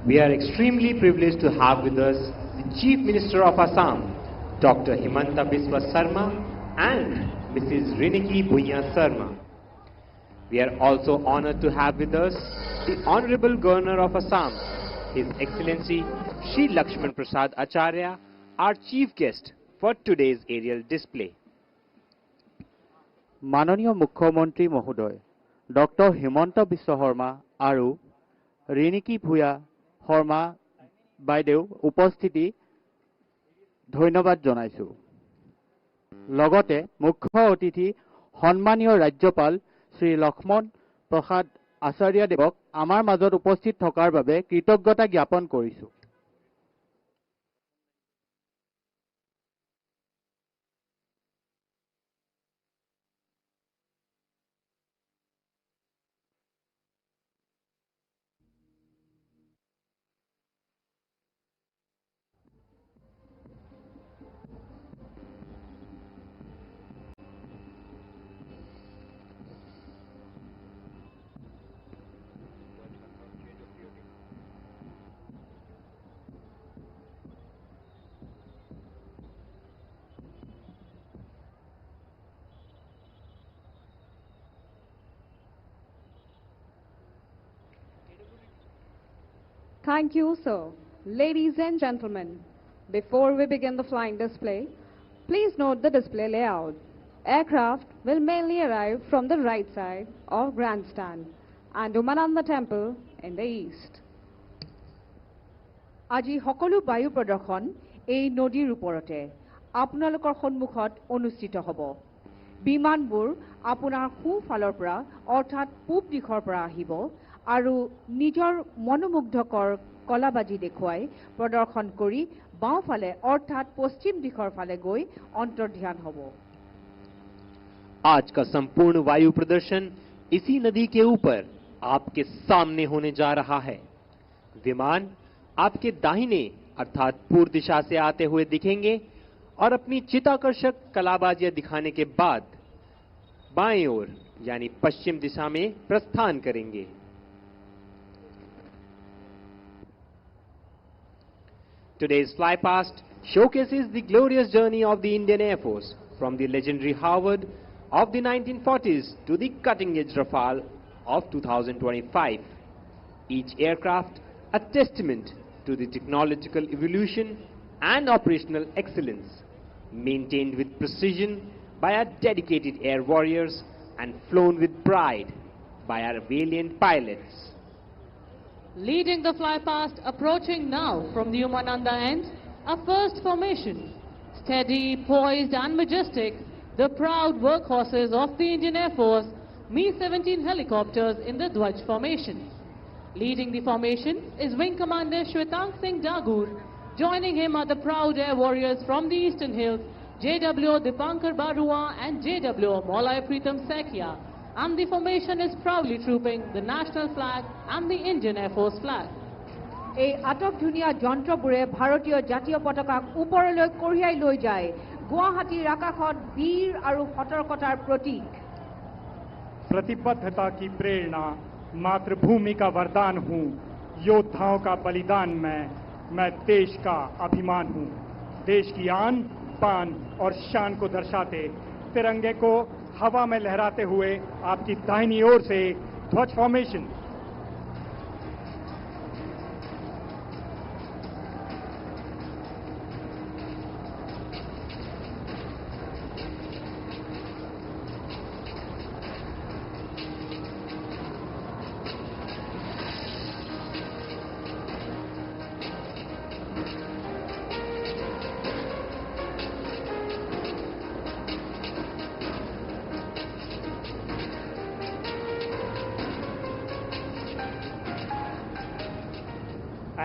We are extremely privileged to have with us the Chief Minister of Assam, Dr. Himanta Biswa Sarma and Mrs. Riniki Bhuiya Sarma. We are also honored to have with us the Honorable Governor of Assam, His Excellency Shri Lakshman Prasad Acharya, our chief guest for today's aerial display. মাননীয় মুখ্যমন্ত্ৰী মহোদয় doctor Himanta Biswa Sarma আৰু ৰিণিকী ভূঞা শৰ্মা বাইদেউ উপস্থিতি ধন্যবাদ জনাইছো। লগতে মুখ্য অতিথি সন্মানীয় ৰাজ্যপাল শ্ৰী লক্ষ্মণ প্ৰসাদ আচাৰ্য দেৱক আমাৰ মাজত উপস্থিত থকাৰ বাবে কৃতজ্ঞতা জ্ঞাপন কৰিছো। Thank you, sir. Ladies and gentlemen, before we begin the flying display, please note the display layout. Aircraft will mainly arrive from the right side of Grandstand and Umananda Temple in the east. আজি সকলো বায়ু প্ৰদৰ্শন এই নদীৰ ওপৰতে আপোনালোকৰ সন্মুখত অনুষ্ঠিত হ'ব। বিমানবোৰ আপোনাৰ সোঁফালৰ পৰা অৰ্থাৎ পূব দিশৰ পৰা আহিব আৰু নিজৰ মনোমুগ্ধকৰ কলাবাজি দেখুৱাই প্ৰদৰ্শন কৰি বাওঁফালে অৰ্থাৎ পশ্চিম দিশৰ ফালে গৈ অন্তৰ্ধান হ'ব। आज का संपूर्ण वायु प्रदर्शन इसी नदी के ऊपर आपके सामने होने जा रहा है। विमान आपके दाहिने अर्थात पूर्व दिशा से आते हुए दिखेंगे और अपनी चित्ताकर्षक कलाबाजियां दिखाने के बाद बाएं ओर यानी पश्चिम दिशा में प्रस्थान करेंगे। Today's Flypast showcases the glorious journey of the Indian Air Force from the legendary Harvard of the 1940s to the cutting-edge Rafale of 2025. Each aircraft a testament to the technological evolution and operational excellence, maintained with precision by our dedicated air warriors and flown with pride by our valiant pilots. Leading the Flypast approaching now from the Umananda end, a first formation. Steady, poised and majestic, the proud workhorses of the Indian Air Force, Mi-17 helicopters in the Dwaj formation. Leading the formation is Wing Commander Shwetang Singh Dagur. Joining him are the proud air warriors from the Eastern Hills, JW Dipankar Barua and JW Molay Pritam Sekia. And the formation is proudly trooping the national flag and the Indian Air Force flag. এই আটক ধুনীয়া যন্ত্ৰবোৰে ভাৰতীয় জাতীয় পতাকাক ওপৰলৈ কঢ়িয়াই লৈ যায়। গুৱাহাটীৰ আকাশত বীৰ আৰু সতৰ্কতাৰ প্ৰতীক। प्रतिबद्धता की प्रेरणा, मातृभूमि का वरदान हूँ, योद्धाओं का बलिदान मैं देश का अभिमान हूँ। देश की आन, पान और शान को दर्शाते तिरंगे को हवा में लहराते हुए आपकी दाहिनी ओर से ध्वज formation.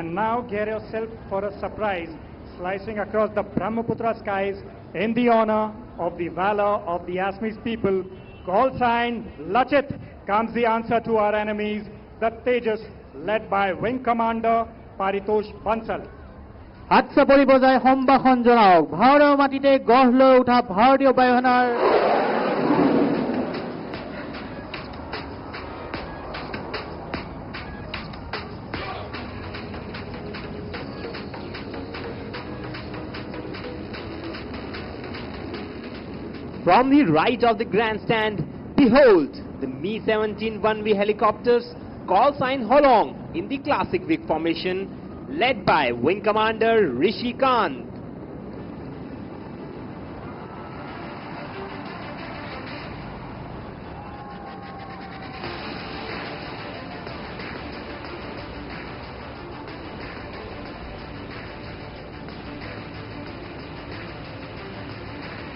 And now gear yourself for a surprise, slicing across the Brahmaputra skies in the honor of the valor of the Assamese people. Call sign Lachit comes the answer to our enemies, the Tejas, led by Wing Commander Paritosh Bansal. হাত চাপৰি বজাই সম্ভাষণ জনাওক ভাৰতীয় মাটিতে গঢ় লৈ উঠা ভাৰতীয় বায়ুসেনাৰ From the right of the grandstand, behold the Mi-17 one-way helicopters, call sign Holong in the classic wing formation, led by Wing Commander Rishi Kant.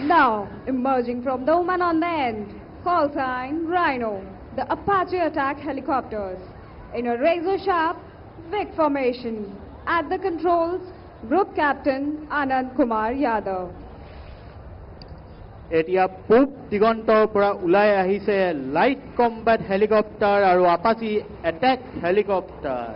Now, emerging from the woman on the end, call sign Rhino, the Apache attack helicopters, in a razor-sharp wing formation. At the controls, Group Captain Anand Kumar Yadav. এতিয়া পূব দিগন্তৰ পৰা ওলাই আহিছে light combat helicopter আৰু Apache এটেক helicopter.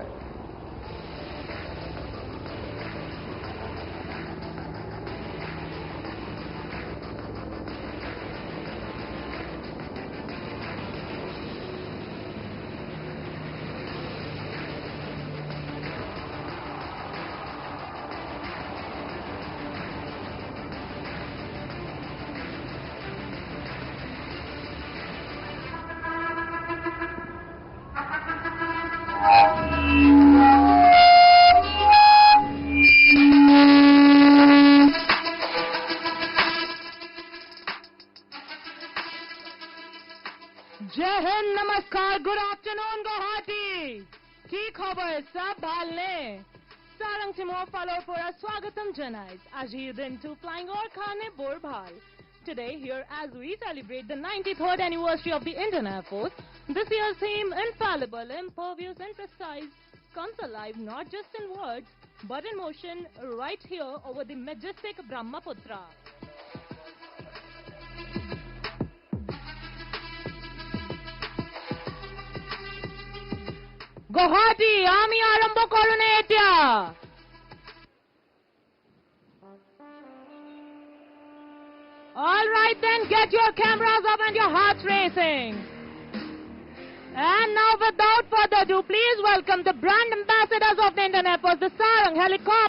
जय हिंद, नमस्कार, गुड आफ्टरनून गुवाहाटी। की खबर सब भालने सारंग टिमोर फालोर पूरा स्वागतम जनाइज আজি दिन to flying or khane borbhal. Today here as we celebrate the 93rd anniversary of the Indian Air Force, this year's theme, infallible, impervious and precise, comes alive not just in words but in motion right here over the majestic Brahmaputra. Guwahati, আমি আরম্ভ করুন এটা। All right then, get your cameras up and your hearts racing. And now without further ado, please welcome the brand ambassadors of the Indian Air Force, the Sarang helicopter.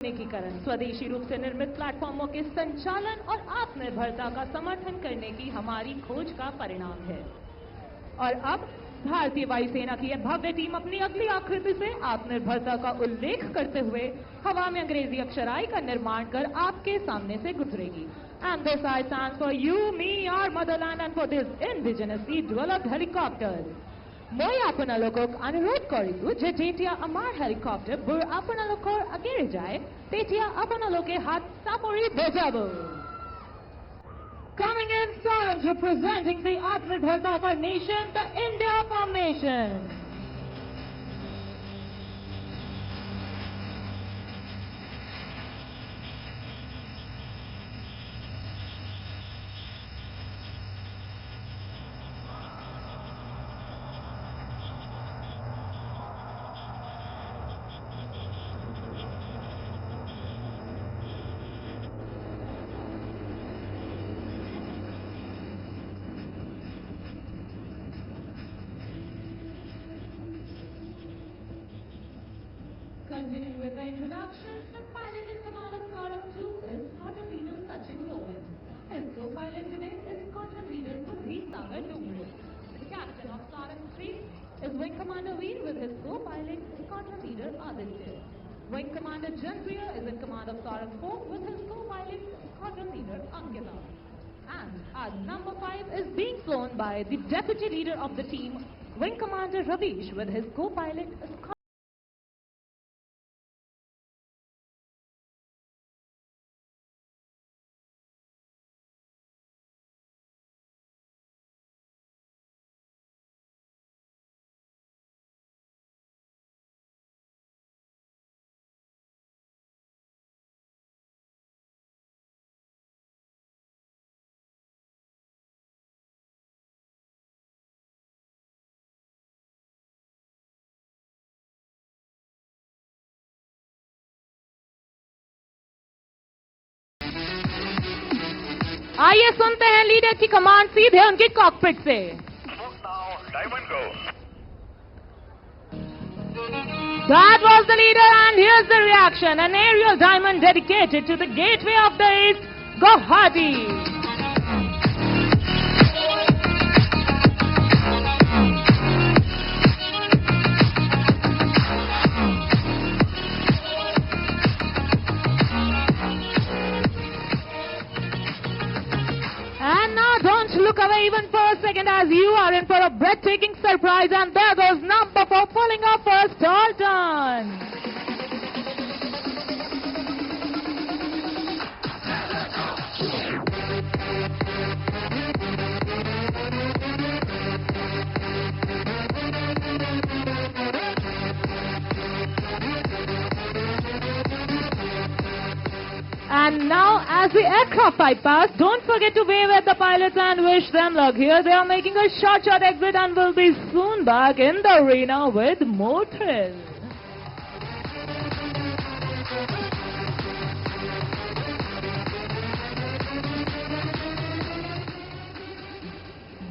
तकनीकीकरण, स्वदेशी रूप से निर्मित प्लेटफॉर्मों के संचालन और आत्मनिर्भरता का समर्थन करने की हमारी खोज का परिणाम है। और अब भारतीय वायुसेना की यह भव्य टीम अपनी अगली आकृति से आत्मनिर्भरता का उल्लेख करते हुए हवा में अंग्रेजी अक्षराई का निर्माण कर आपके सामने से गुजरेगी। And this I stand for you, me, our motherland, and for this indigenously developed helicopters. মই আপোনালোকক অনুৰোধ কৰিছো যে যেতিয়া আমাৰ হেলিকপ্টাৰবোৰ আপোনালোকৰ আগেৰে যায় তেতিয়া আপোনালোকে হাত চাপৰি বজাব। Coming in Sarang, representing the Atmanirbharta of our nation, the India Formation. Continuing with the introduction, the pilot in command of Sarang 2 is Squadron Leader Sachin Govind. His co-pilot today is Squadron Leader Pradeep Sagar Dungri. The captain of Sarang 3 is Wing Commander Veer with his co-pilot Squadron Leader Aditya. Wing Commander Janpriya is in command of Sarang 4 with his co-pilot Squadron Leader Ankita. And our number 5 is being flown by the deputy leader of the team, Wing Commander Ravish with his co-pilot आइए सुनते हैं leader की command सीधे उनके cockpit से। That was the leader, and here's the reaction. An aerial diamond dedicated to the gateway of the East, Guwahati. And now don't look away even for a second, as you are in for a breathtaking surprise, and there goes number 4 pulling off first tall turn. And now, as the aircraft fly past, don't forget to wave at the pilots and wish them luck. Here they are making a short exit and will be soon back in the arena with more thrill.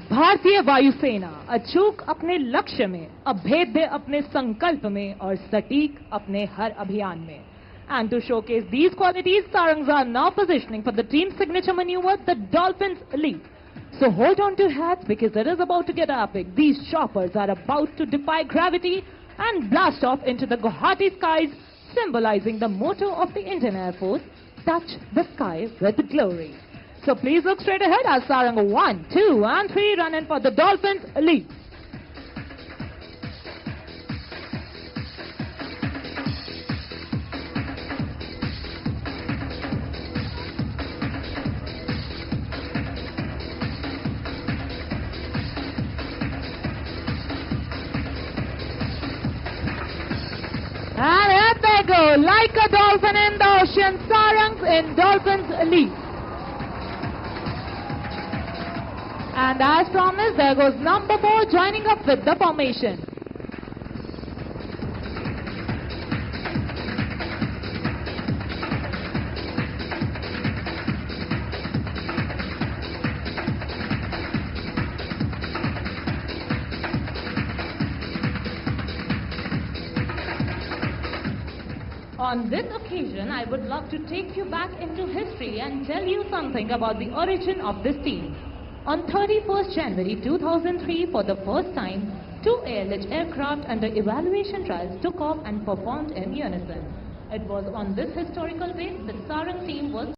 भारतीय वायुसेना अचूक अपने लक्ष्य में, अभेद्य अपने संकल्प में और सटीक अपने हर अभियान में. And to showcase these qualities, Sarangs are now positioning for the team signature maneuver, the Dolphins Leap. So hold on to your hats because it is about to get epic. These choppers are about to defy gravity and blast off into the Guwahati skies, symbolizing the motto of the Indian Air Force, touch the sky with glory. So please look straight ahead as Sarang 1, 2 and 3 run in for the Dolphins Leap. And here they go, like a dolphin in the ocean, Sarangs in Dolphins Leap. And as promised, there goes number 4 joining up with the formation. On this occasion, I would love to take you back into history and tell you something about the origin of this team. On 31st January 2003, for the first time, 2 ALH aircraft under evaluation trials took off and performed in unison. It was on this historical day that Sarang team was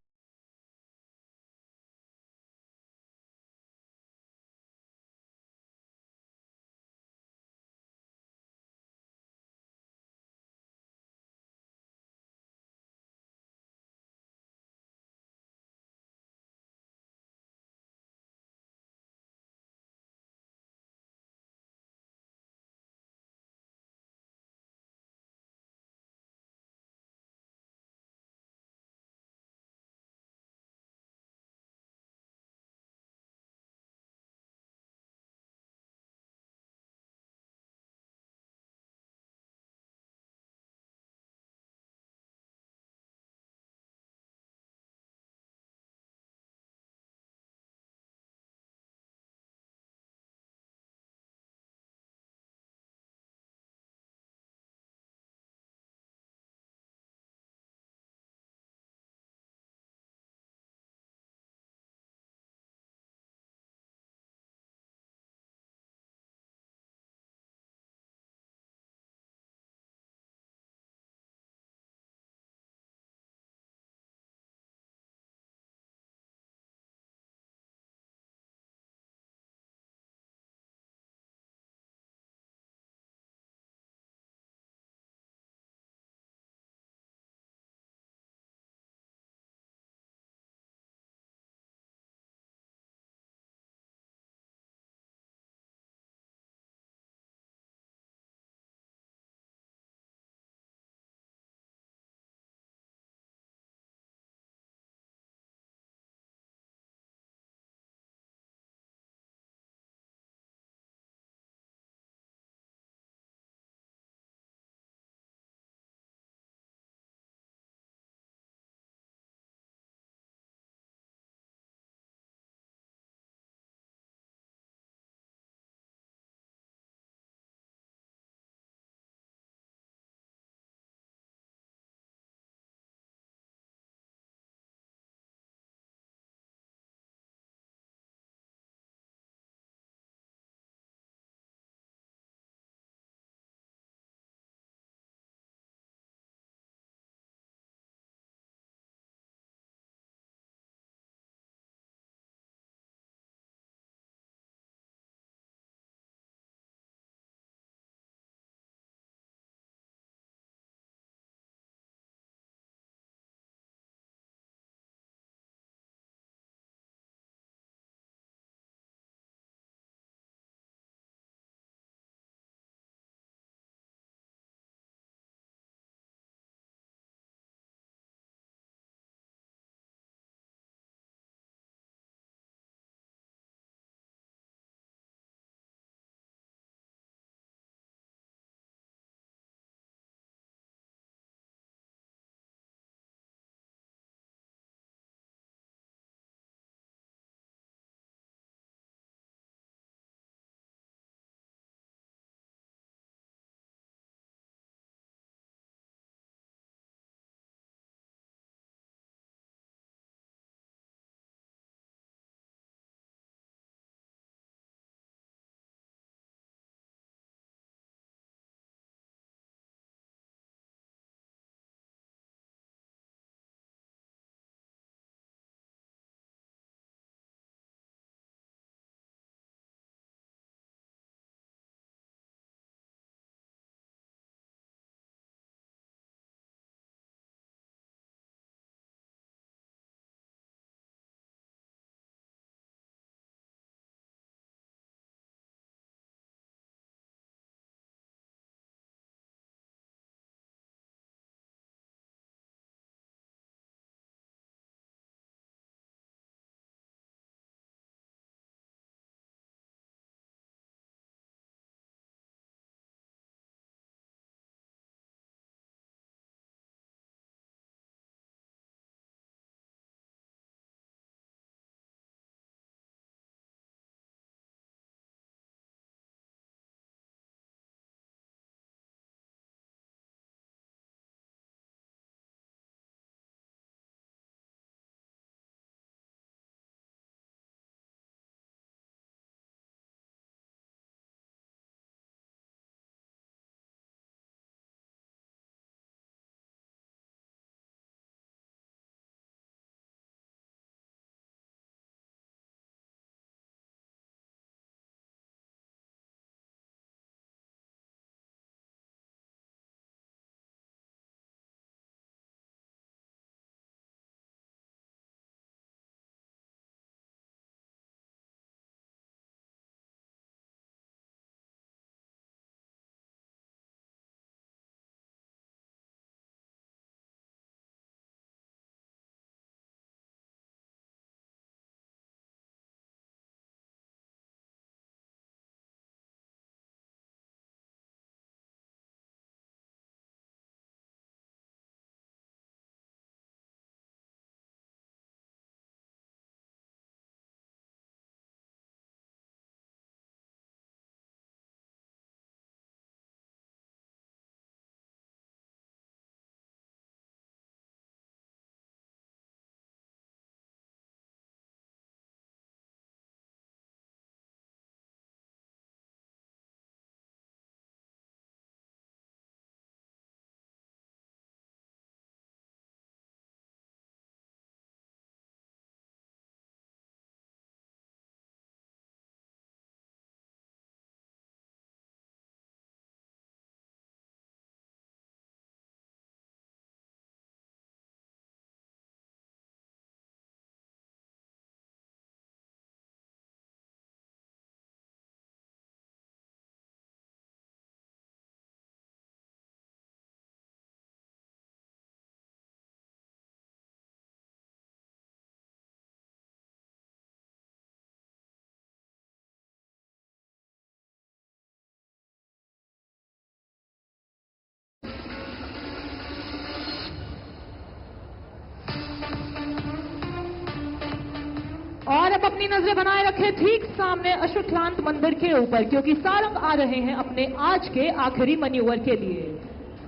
और अब अपनी नजरें बनाए रखें ठीक सामने अश्वत्थांत मंदिर के ऊपर, क्योंकि सारंग आ रहे हैं अपने आज के आखिरी मैन्यूवर के लिए.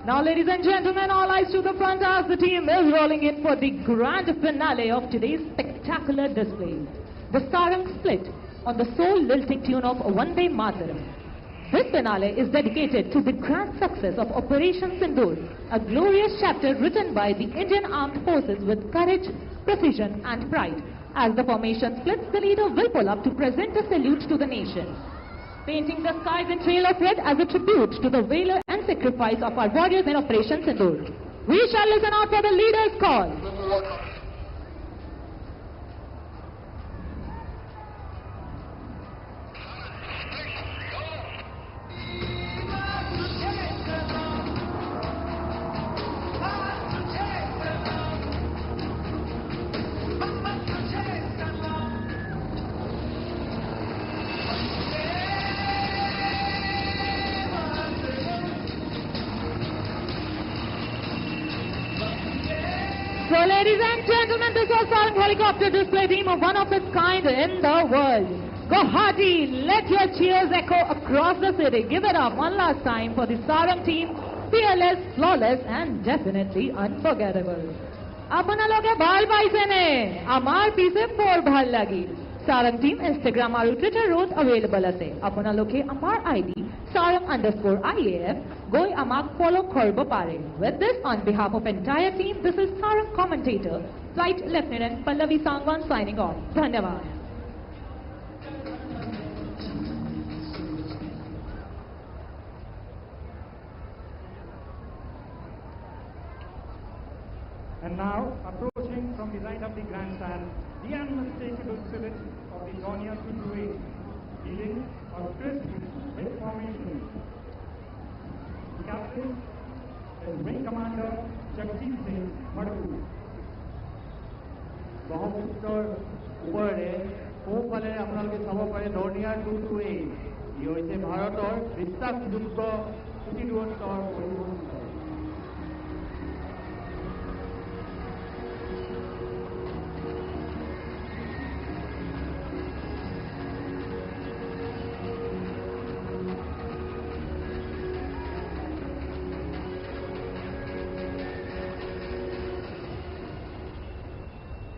Now, ladies and gentlemen, all eyes to the front as the team is rolling in for the grand finale of today's spectacular display. The Sarang split on the soul-lilting tune of Vande Mataram. This finale is dedicated to the grand success of Operation Sindoor, a glorious chapter written by the Indian Armed Forces with courage, precision and pride. As the formation splits, the leader will pull up to present a salute to the nation, painting the skies in trail of red as a tribute to the valor and sacrifice of our warriors in Operation Sindoor. We shall listen out for the leader's call. So, ladies and gentlemen, this was Sarang helicopter display team of one of its kind in the world. Guwahati, let your cheers echo across the city. Give it up one last time for the Sarang team. Fearless, flawless, and definitely unforgettable. Apanaloge bhal paisene, amar pise por bhal lagi. Sarang team Instagram aru Twitter road available ase. Apanaloge amar ID Sarang_IAF. Goi amak follow korbo pare. With this, on behalf of entire team, this is Sarang commentator, Flight Lieutenant Pallavi Sangwan signing off. Dhanyavad. And now, approaching from the right of the grandstand, the unmistakable silhouette of the Dornier 228, leading a crisp with formation. The captain is Wing Commander Jagdeep Singh Madhu. ব্ৰহ্মপুত্ৰৰ ওপৰেৰে সোঁফালে আপোনালোকে চাব পাৰে Dornier 228. ই হৈছে ভাৰতৰ বিশ্বাসযোগ্য অতি দূৰত্বৰ পৰিবহণ।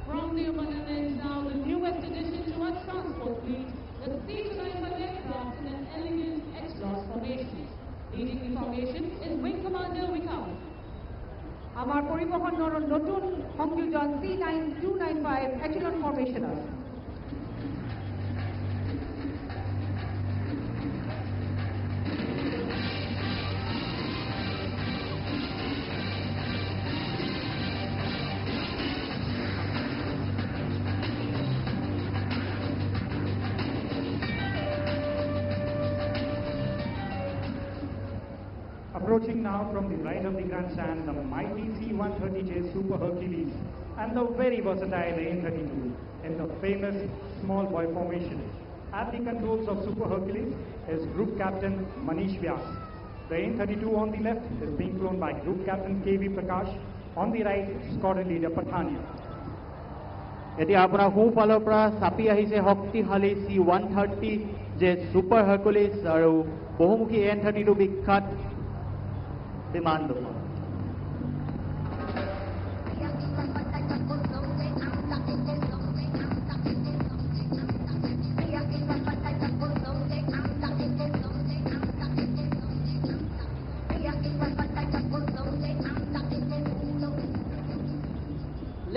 From the abundance now, the newest addition to our transport fleet, the C-9 aircraft in an elegant X-class formation. Leading the formation is Wing Commander Vikas. আমাৰ পৰিবহণৰ নতুন সংযোজন C9295 এচিলন ফৰ্মেশ্যনৰ। Approaching now from the right of the grandstand, the mighty C-130J Super Hercules and the very versatile AN-32 in the famous small boy formation. At the controls of Super Hercules is Group Captain Manish Vyas. The AN-32 on the left is being flown by Group Captain K.V. Prakash. On the right, Squadron Leader Pathania. এতিয়া আপোনাৰ সোঁফালৰ পৰা চাপি আহিছে শক্তিশালী C-130 যে super হাৰ্কুলিছ আৰু বহুমুখী AN-32 বিখ্যাত বিমান দুখন।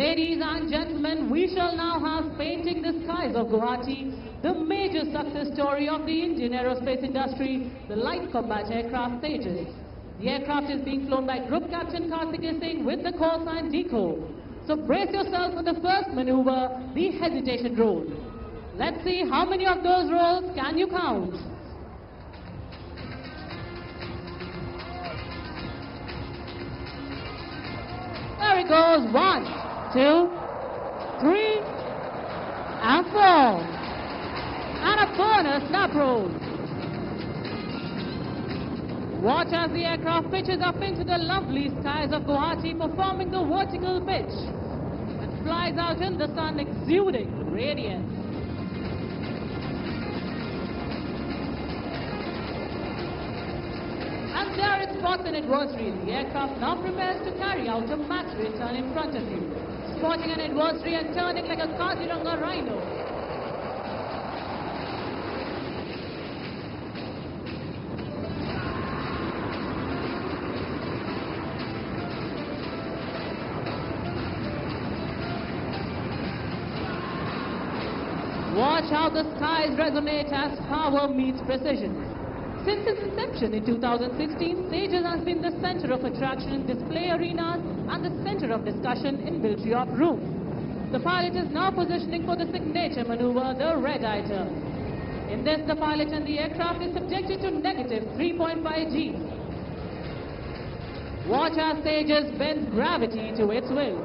Ladies and gentlemen, we shall now have Painting the Skies of Guwahati, the major success story of the Indian aerospace industry, the light combat aircraft Tejas. The aircraft is being flown by Group Captain Karthik Singh with the call sign DECO. So brace yourself for the first maneuver, the hesitation roll. Let's see how many of those rolls can you count. There it goes. 1, 2, 3, and 4. And a bonus snap roll. Watch as the aircraft pitches up into the lovely skies of Guwahati, performing the vertical pitch and flies out in the sun, exuding radiance. spots an adversary. The aircraft now prepares to carry out a matchway turn in front of you. Spotting an adversary and turning like a Kaziranga rhino. Watch how the skies resonate as power meets precision. Since its inception in 2016, Tejas has been the center of attraction in display arenas and the center of discussion in military op rooms. The pilot is now positioning for the signature maneuver, the red-eye turn. In this, the pilot and the aircraft is subjected to negative 3.5 Gs. Watch as Tejas bends gravity to its will.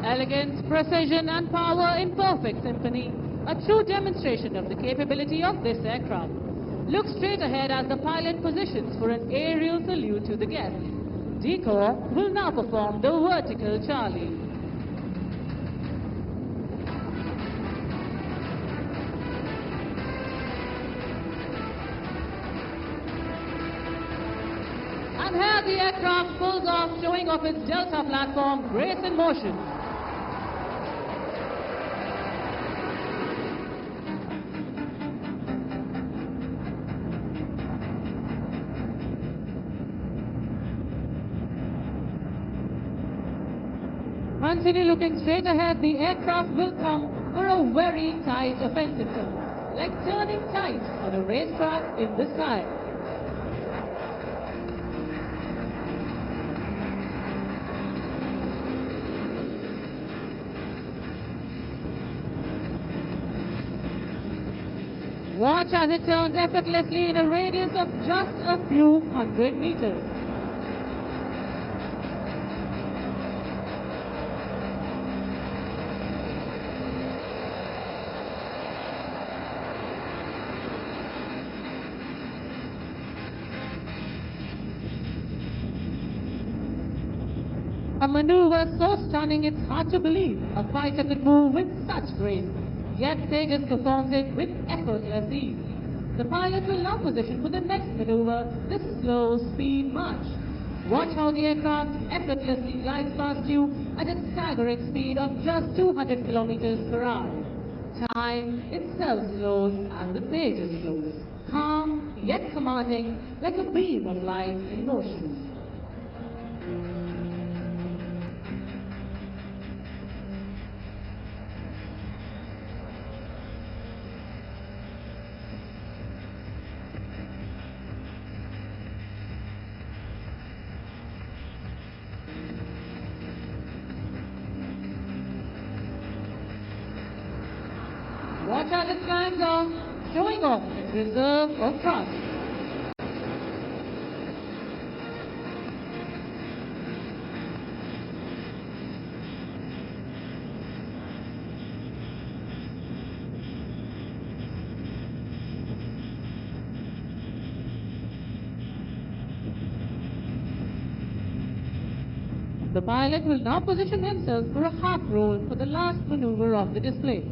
Elegance, precision and power in perfect symphony, a true demonstration of the capability of this aircraft. Look straight ahead as the pilot positions for an aerial salute to the guests. Decor will now perform the vertical Charlie. And here the aircraft pulls off, showing off its Delta platform, grace in motion. Continue looking straight ahead, the aircraft will come for a very tight offensive turn, like turning tight on a racetrack in the sky. Watch as it turns effortlessly in a radius of just a few hundred meters. A maneuver so stunning it's hard to believe a fighter could move with such grace. Yet Tejas performs it with effortless ease. The pilot will now position for the next maneuver, the slow speed march. Watch how the aircraft effortlessly glides past you at a staggering speed of just 200 kilometers per hour. Time itself slows and the Tejas slows, calm yet commanding like a beam of light in motion. Watch out its flags off, showing off its reserve of thrust. The pilot will now position himself for a half roll for the last maneuver of the display.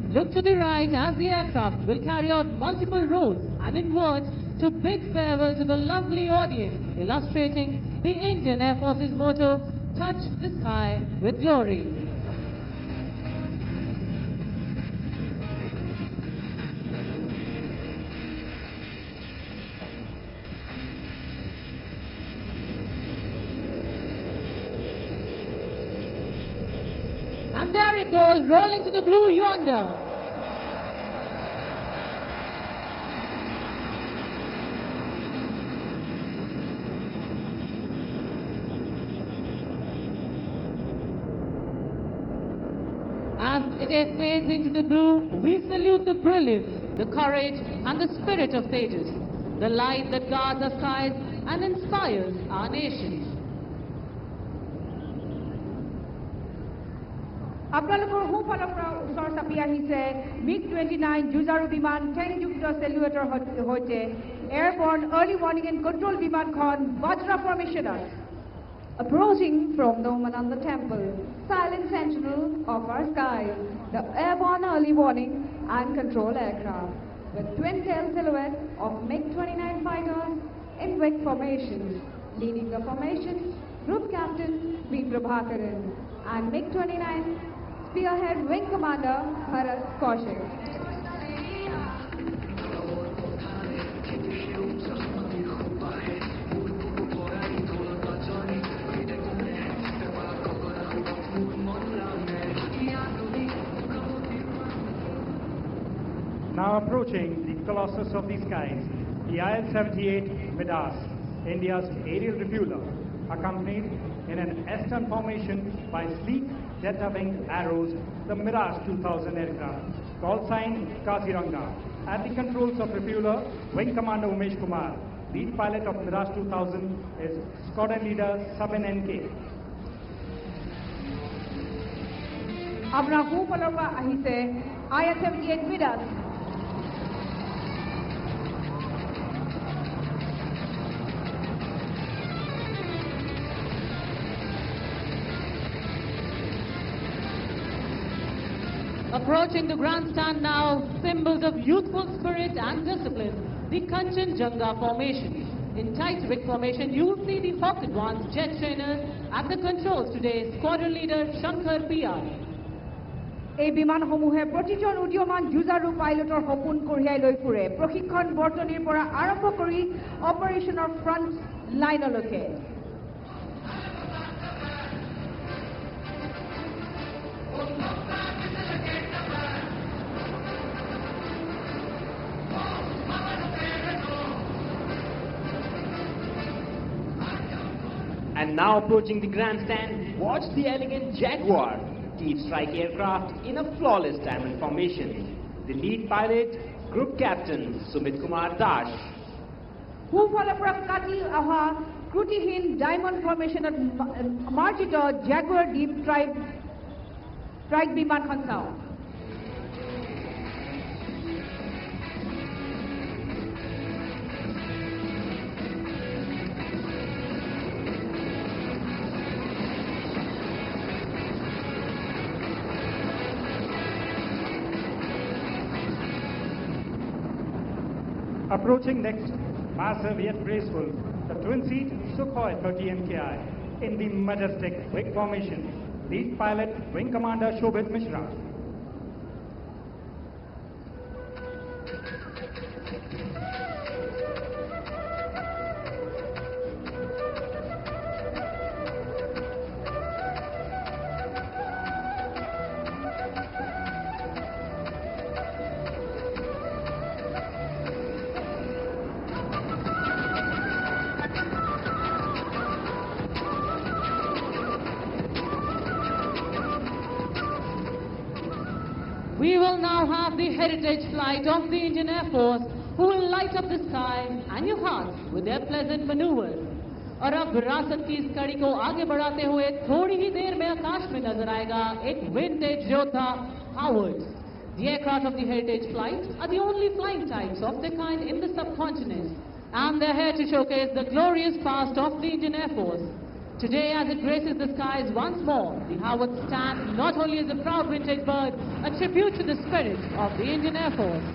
Look to the right as the aircraft will carry out multiple rolls and invert to bid farewell to the lovely audience, illustrating the Indian Air Force's motto, touch the sky with glory. And there it goes, rolling to the blue yonder. As it fades into the blue, we salute the brilliance, the courage and the spirit of Tejas, the light that guards our skies and inspires our nation. আপোনালোকৰ সোঁফালৰ পৰা ওচৰ চাপি আগবাঢ়ি আহিছে MiG-29 যুঁজাৰু বিমান ঠেংযুক্ত চেলুৱেটৰ সৈতে এয়াৰবৰ্ন আৰ্লি ৱাৰ্নিং এণ্ড কণ্ট্ৰল বিমানখন bajra ফৰ্মেশ্যনত। Approaching from the Umananda temple, silent sentinel of our skies, the airborne early warning and control aircraft, with twin-tail silhouette of MiG-29 fighters in wing formation. Leading the formation, Group Captain V. Prabhakaran and MiG-29 Spearhead Wing Commander Bharat Kaushik. Now approaching the colossus of the skies, the IL-78 Midas, India's aerial refueler, accompanied in an S-turn formation by sleek delta-winged arrows, the Mirage 2000 aircraft, call sign Kaziranga. At the controls of refueler, Wing Commander Umesh Kumar. Lead pilot of Mirage 2000 is squadron leader Sabin NK. আপোনাৰ সোঁফালৰ পৰা আহিছে IL-78 Midas। Approaching the grandstand now, symbols of youthful spirit and discipline, the Kanchenjunga formation. In tight rig formation, you will see the Hawk Advanced jet trainers at the controls today, squadron leader Shankar PR. এই বিমানসমূহে প্ৰতিজন উদীয়মান যুঁজাৰু পাইলটৰ সপোন কঢ়িয়াই লৈ ফুৰে প্ৰশিক্ষণ বৰ্তনীৰ পৰা আৰম্ভ কৰি অপাৰেশ্যনৰ front লাইনলৈকে। And now approaching the grandstand, watch the elegant Jaguar, deep strike aircraft in a flawless diamond formation. The lead pilot, Group Captain Sumit Kumar Dash. সোঁফালৰ পৰা কাটি অহা ত্ৰুটিহীন ডায়মণ্ড ফৰ্মেশ্যনত মাৰ্জিত জাগুৱাৰ ডিপ ষ্ট্ৰাইক বিমানখন চাওঁ। Approaching next, massive yet graceful, the twin-seat Sukhoi-30 MKI in the majestic wing formation. Lead pilot, Wing Commander Shobhit Mishra. We will now have the heritage flight of the Indian Air Force, who will light up the sky and your hearts with their pleasant maneuvers. और अब विरासत की इस कड़ी को आगे बढ़ाते हुए थोड़ी ही देर में आकाश में नजर आएगा एक विंटेज योद्धा Howards. The aircraft of the heritage flight are the only flying types of their kind in the subcontinent, and they're here to showcase the glorious past of the Indian Air Force. Today, as it graces the skies once more, the Howards stand not only as a proud vintage bird, a tribute to the spirit of the Indian Air Force.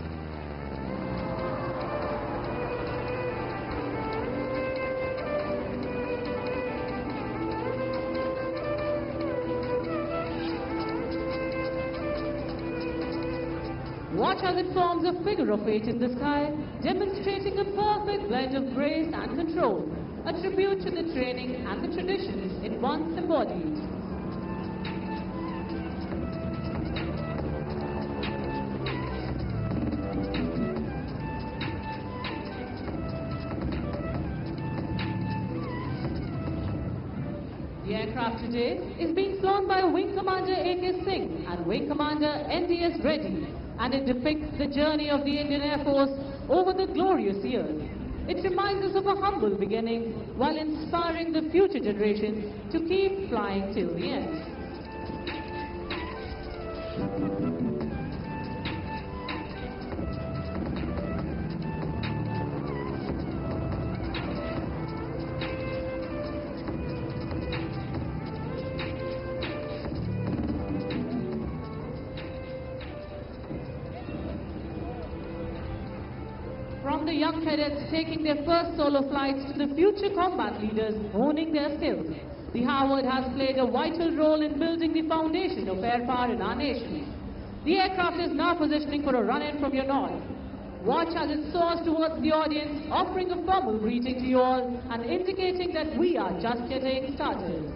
Watch as it forms a figure of 8 in the sky, demonstrating a perfect blend of grace and control, a tribute to the training and the traditions it once embodied. The aircraft today is being flown by Wing Commander A.K. Singh and Wing Commander N.D.S. Reddy, and it depicts the journey of the Indian Air Force over the glorious years. It reminds us of a humble beginning while inspiring the future generations to keep flying till the end. From the young cadets taking their first solo flights to the future combat leaders honing their skills, the Howard has played a vital role in building the foundation of air power in our nation. The aircraft is now positioning for a run-in from your north. Watch as it soars towards the audience, offering a formal greeting to you all and indicating that we are just getting started.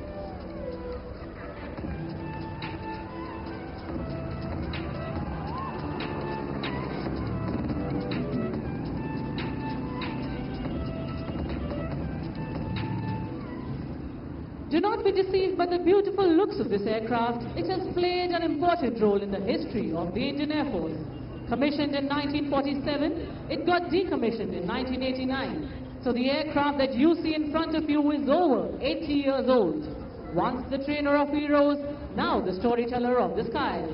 Do not be deceived by the beautiful looks of this aircraft. It has played an important role in the history of the Indian Air Force. Commissioned in 1947, it got decommissioned in 1989. So the aircraft that you see in front of you is over 80 years old. Once the trainer of heroes, now the storyteller of the skies.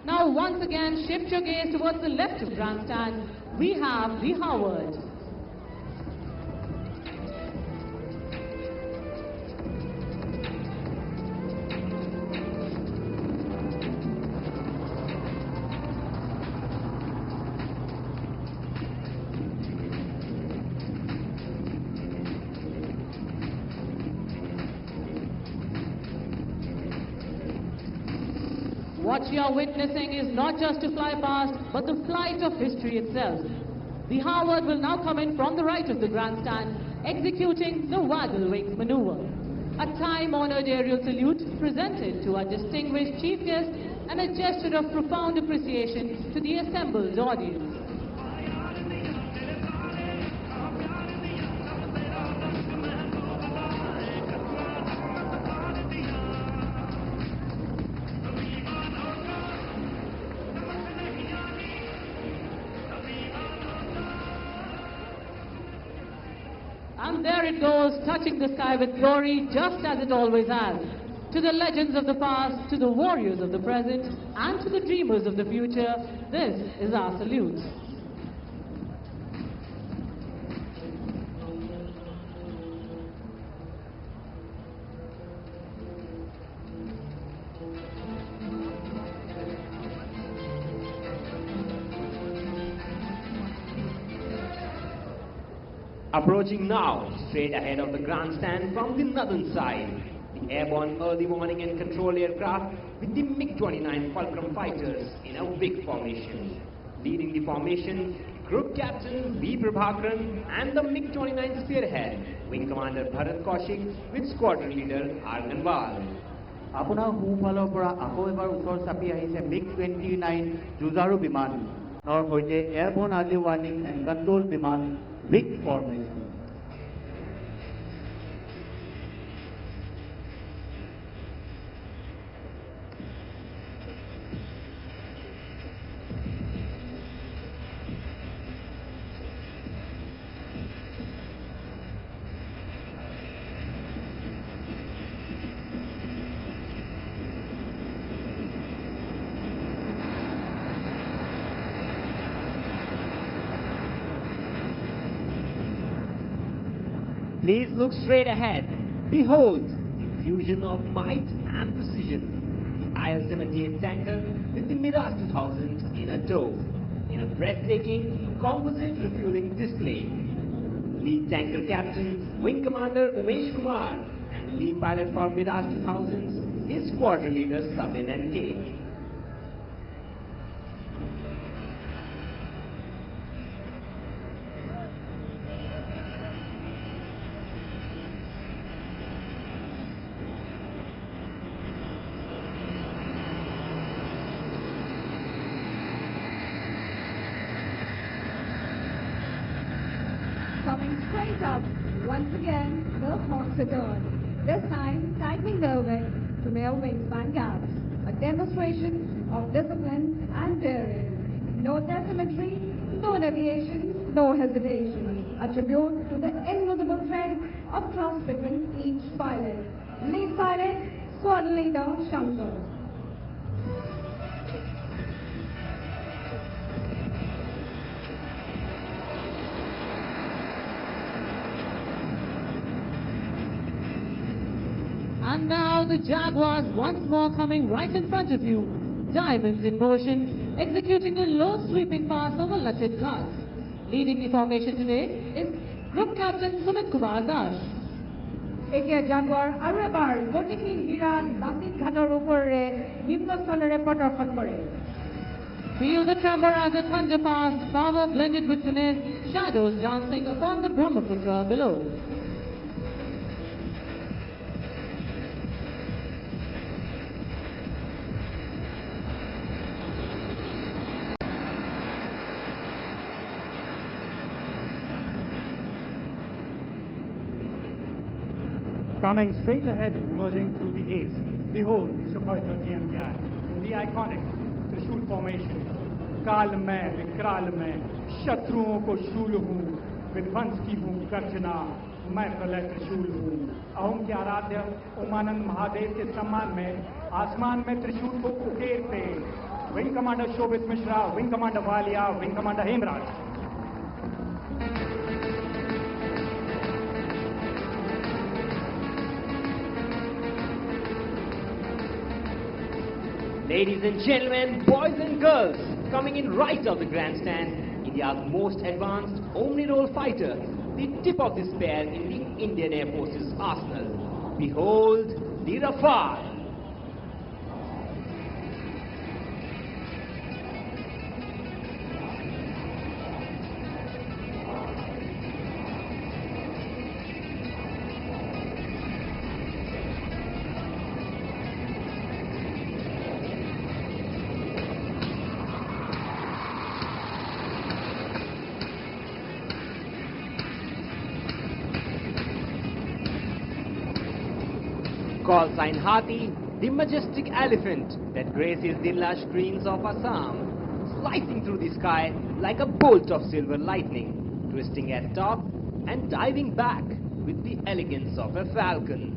Now once again, shift your gaze towards the left of grandstand. We have the Howard. What you are witnessing is not just a fly past, but the flight of history itself. The Howard will now come in from the right of the grandstand, executing the waggle wings maneuver. A time-honored aerial salute presented to our distinguished chief guest and a gesture of profound appreciation to the assembled audience. And there it goes, touching the sky with glory, just as it always has. To the legends of the past, to the warriors of the present, and to the dreamers of the future, this is our salute. Approaching now, straight ahead of the grandstand from the northern side, the airborne early warning and control aircraft with the MiG-29 Fulcrum fighters in a big formation. Leading the formation, Group Captain V. Prabhakaran and the MiG-29 spearhead, Wing Commander Bharat Kaushik with Squadron Leader Arjun. আপোনাৰ সোঁফালৰ পৰা আকৌ এবাৰ ওচৰ চাপি আহিছে MiG-29 যুঁজাৰু বিমানৰ সৈতে এয়াৰবৰ্ন আৰ্লি ৱাৰ্নিং এণ্ড কণ্ট্ৰল বিমান big formation. Please look straight ahead. Behold, the fusion of might and precision. The IL-78 tanker with the Mirage 2000 in a tow, in a breathtaking composite refueling display. Lead tanker captain, Wing Commander Umesh Kumar, and lead pilot for Mirage 2000 is Squadron Leader Sabin NK. Coming straight up, once again, the Hawks return. This time, tightening their way to male wingspan gaps. A demonstration of discipline and daring. No telemetry, no navigation, no hesitation. A tribute to the invisible thread of trust between each pilot. Lead pilot, Squadron Leader Shankar. And now the Jaguars once more coming right in front of you. Diamonds in motion, executing a low sweeping pass over Lachit Ghat. Leading the formation today is Group Captain Sumit Kumar Das. এতিয়া Jaguar আৰু এবাৰ গতিশীল বিৰাট লাচিত ঘাটৰ ওপৰেৰে নিম্নস্থলেৰে প্ৰদৰ্শন কৰে। Feel the tremor as the thunder passed, power blended with finesse, shadows dancing upon the Brahmaputra below. Coming straight ahead, emerging through the haze, behold Sukhoi-30 MKI, the iconic Trishul formation. काल में विकराल में शत्रुओं को शूल हूँ, विध्वंस की हूँ गर्जना, मैं प्रलय त्रिशूल हूँ। अहोम के आराध्य उमानंद महादेव के सम्मान में आसमान में त्रिशूल को उकेरते wing commander Shobhit Mishra, wing commander Walia, wing commander Hemraj. Ladies and gentlemen, boys and girls, coming in right of the grandstand, India's most advanced omni-role fighter, the tip of the spear in the Indian Air Force's arsenal. Behold, the Rafale. Call sign Hathi, the majestic elephant that graces the lush greens of Assam, slicing through the sky like a bolt of silver lightning, twisting at top and diving back with the elegance of a falcon.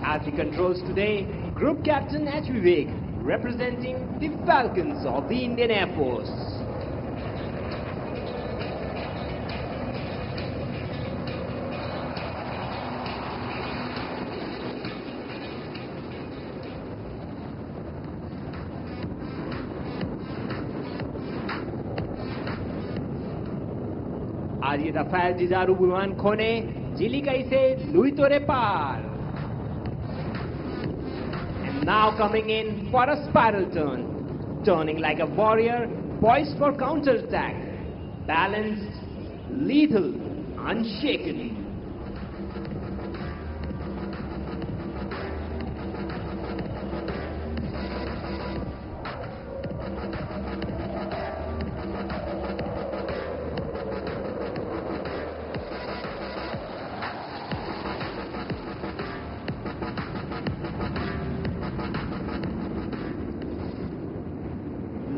At the controls today, Group Captain Vivek, representing the Falcons of the Indian Air Force. आज ये Rafale जिजारू विमान खोने चिलिकाई से Louis तोरे पार. Now coming in for a spiral turn, turning like a warrior, poised for counterattack, balanced, lethal, unshaken.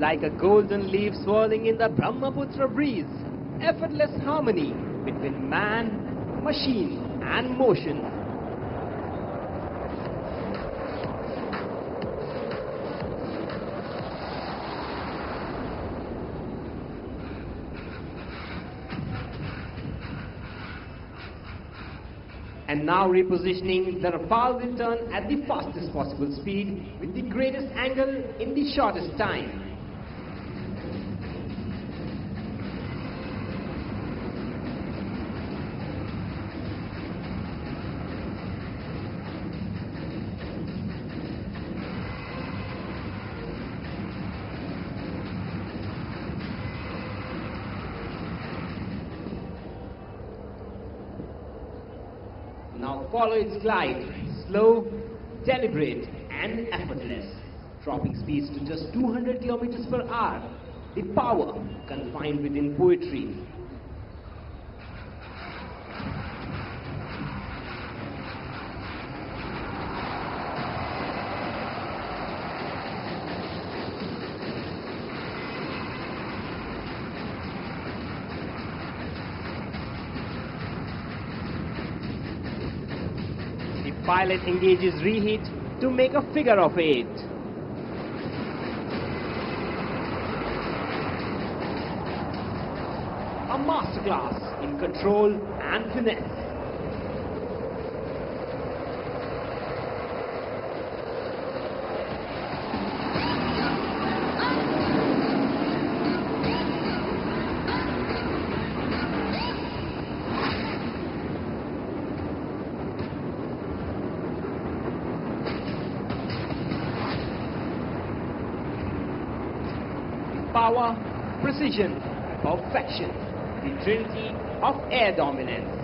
Like a golden leaf swirling in the Brahmaputra breeze, effortless harmony between man, machine and motion. And now repositioning, the Rafale will turn at the fastest possible speed with the greatest angle in the shortest time. Now follow its glide, slow, deliberate and effortless, dropping speeds to just 200 kilometers per hour, the power confined within poetry. Pilot engages reheat to make a figure of 8. a masterclass in control and finesse. Power, precision, perfection, the trinity of air dominance.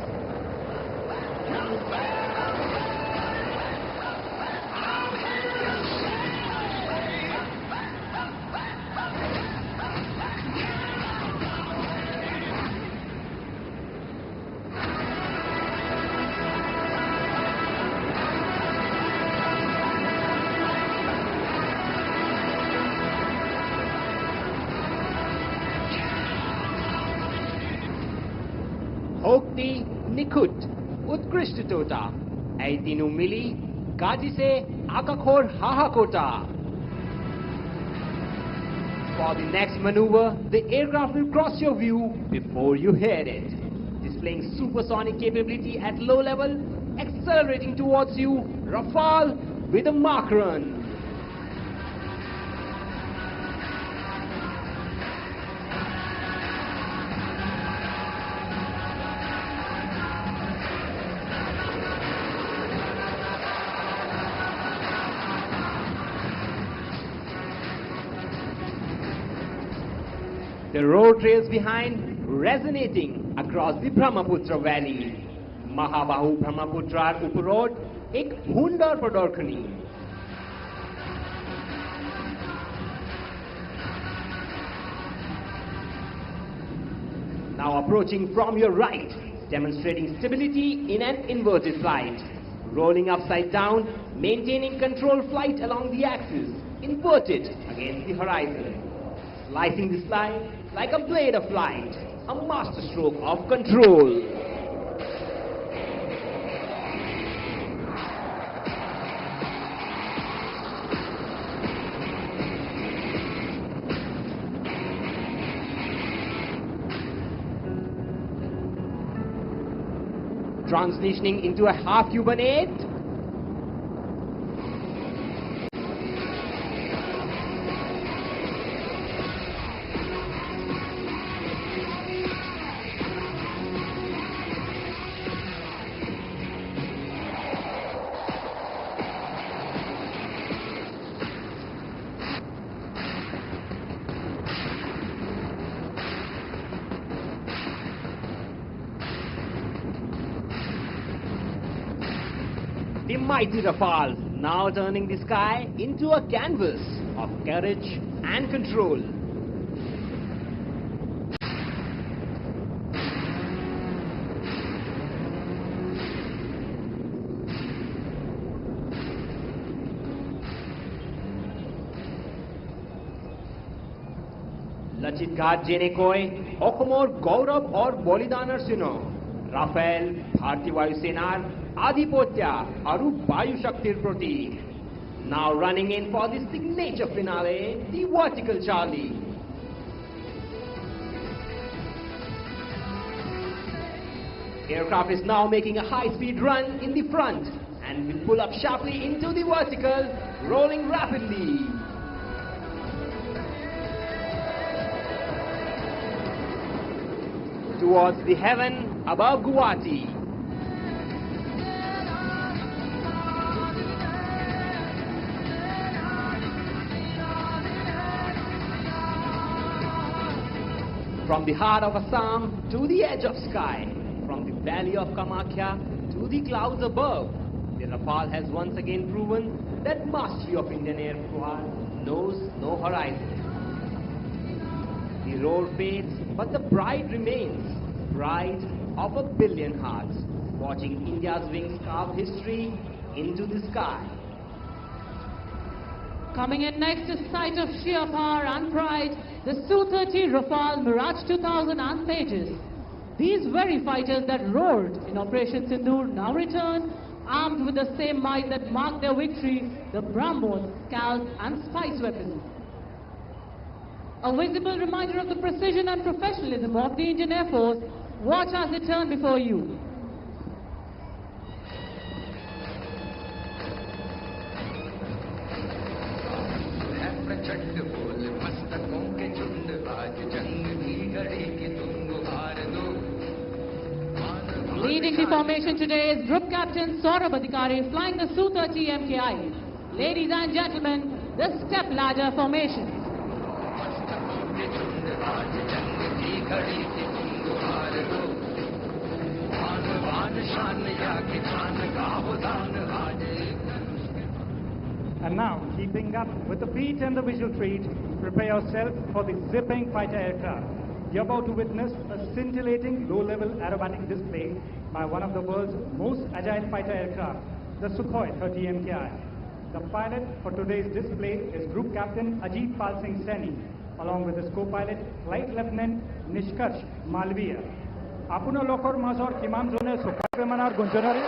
Hokti Nikut Utkrishtatota Aitinu Mili Gajise Akakhor Hahakota. For the next maneuver, the aircraft will cross your view before you hear it. Displaying supersonic capability at low level, accelerating towards you, Rafale with a Mach run. The road trails behind, resonating across the Brahmaputra valley. Mahabahu Brahmaputra Uparod, ek Hundar Padorkhani. Now approaching from your right, demonstrating stability in an inverted flight. Rolling upside down, maintaining controlled flight along the axis, inverted against the horizon. Slicing the sky like a blade of light, a masterstroke of control. Transitioning into a half cubanate. The mighty Rafale now turning the sky into a canvas of courage and control. Lachit Ghat jene koi okomor gaurav aur bolidanar sino Rafale Bharatiya Vayu Senar Adhipotya Aru Vayu Shaktir Pratik. Now running in for the signature finale, the vertical Charlie. Aircraft is now making a high-speed run in the front and will pull up sharply into the vertical, rolling rapidly. Towards the heaven above Guwahati. From the heart of Assam to the edge of sky, from the valley of Kamakhya to the clouds above, the Rafale has once again proven that mastery of Indian aircraft knows no horizon. The roar fades, but the bride remains, bride of a billion hearts, watching India's wings carve history into the sky. Coming in next is sight of sheer power and pride, the Su-30 Rafale Mirage 2000 and Tejas. These very fighters that roared in Operation Sindoor now return, armed with the same might that marked their victory, the BrahMos, Scalp and Spice weapons. A visible reminder of the precision and professionalism of the Indian Air Force. Watch as they turn before you. Leading the formation today is Group Captain Saurabh flying the Sukhoi-30 MKI. Ladies and gentlemen, the step ladder formation. And now, keeping up with the beat and the visual treat, prepare yourself for the zipping fighter aircraft. You're about to witness a scintillating low-level aerobatic display by one of the world's most agile fighter aircraft, the Sukhoi-30 MKI. The pilot for today's display is Group Captain Ajit Pal Singh Saini, along with his co-pilot, Flight Lieutenant Nishkarsh Malviya. Apuna lokor mazor kimam zone Sukhoi Vimanar gunjonare.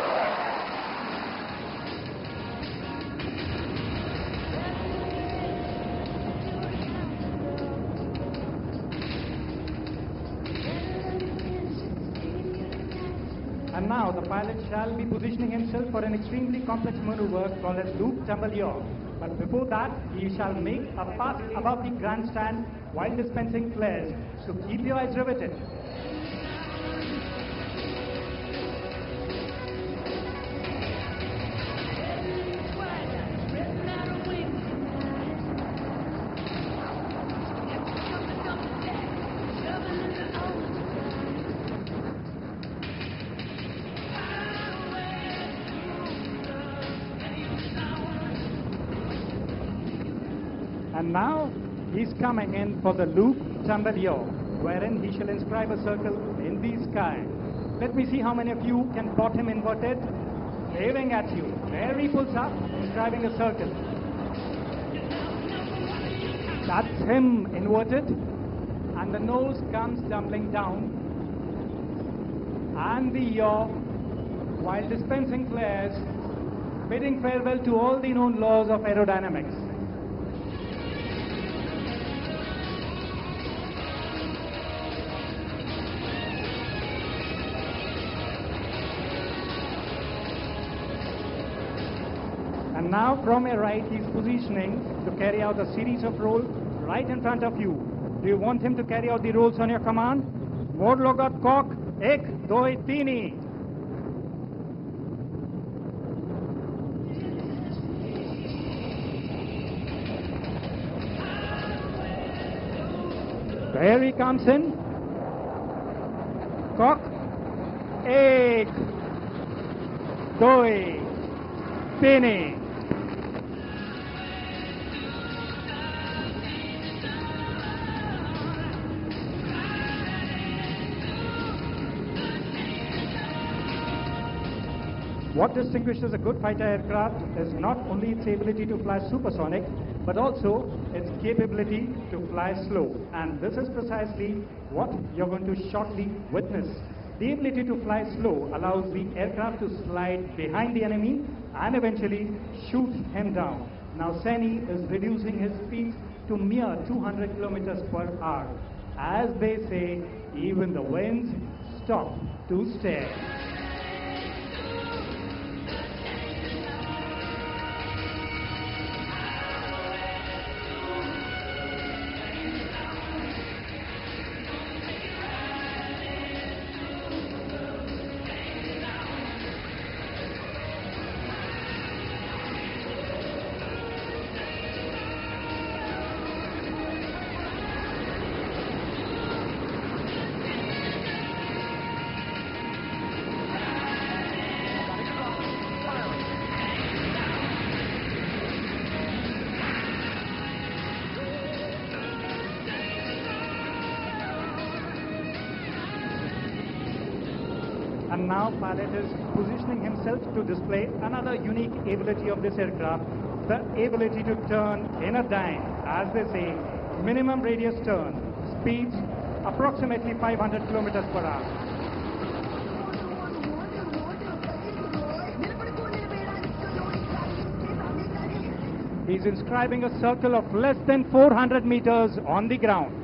And now the pilot shall be positioning himself for an extremely complex maneuver called as loop tumble yaw. But before that, he shall make a pass above the grandstand while dispensing flares. So keep your eyes riveted. And now he's coming in for the loop tumble yaw, wherein he shall inscribe a circle in the sky. Let me see how many of you can spot him inverted, waving at you. There he pulls up, inscribing a circle. That's him inverted, and the nose comes tumbling down, and the yaw, while dispensing flares, bidding farewell to all the known laws of aerodynamics. And now from your right, he's positioning to carry out a series of rolls right in front of you. Do you want him to carry out the rolls on your command? More logot cock, ek, doi, tini. There he comes in. Cock, ek, doi, tini. What distinguishes a good fighter aircraft is not only its ability to fly supersonic, but also its capability to fly slow. And this is precisely what you're going to shortly witness. The ability to fly slow allows the aircraft to slide behind the enemy and eventually shoot him down. Now Saini is reducing his speed to mere 200 kilometers per hour. As they say, even the winds stop to stare. And now pilot is positioning himself to display another unique ability of this aircraft, the ability to turn in a dime. As they say, minimum radius turn, speeds approximately 500 kilometers per hour. He's inscribing a circle of less than 400 meters on the ground.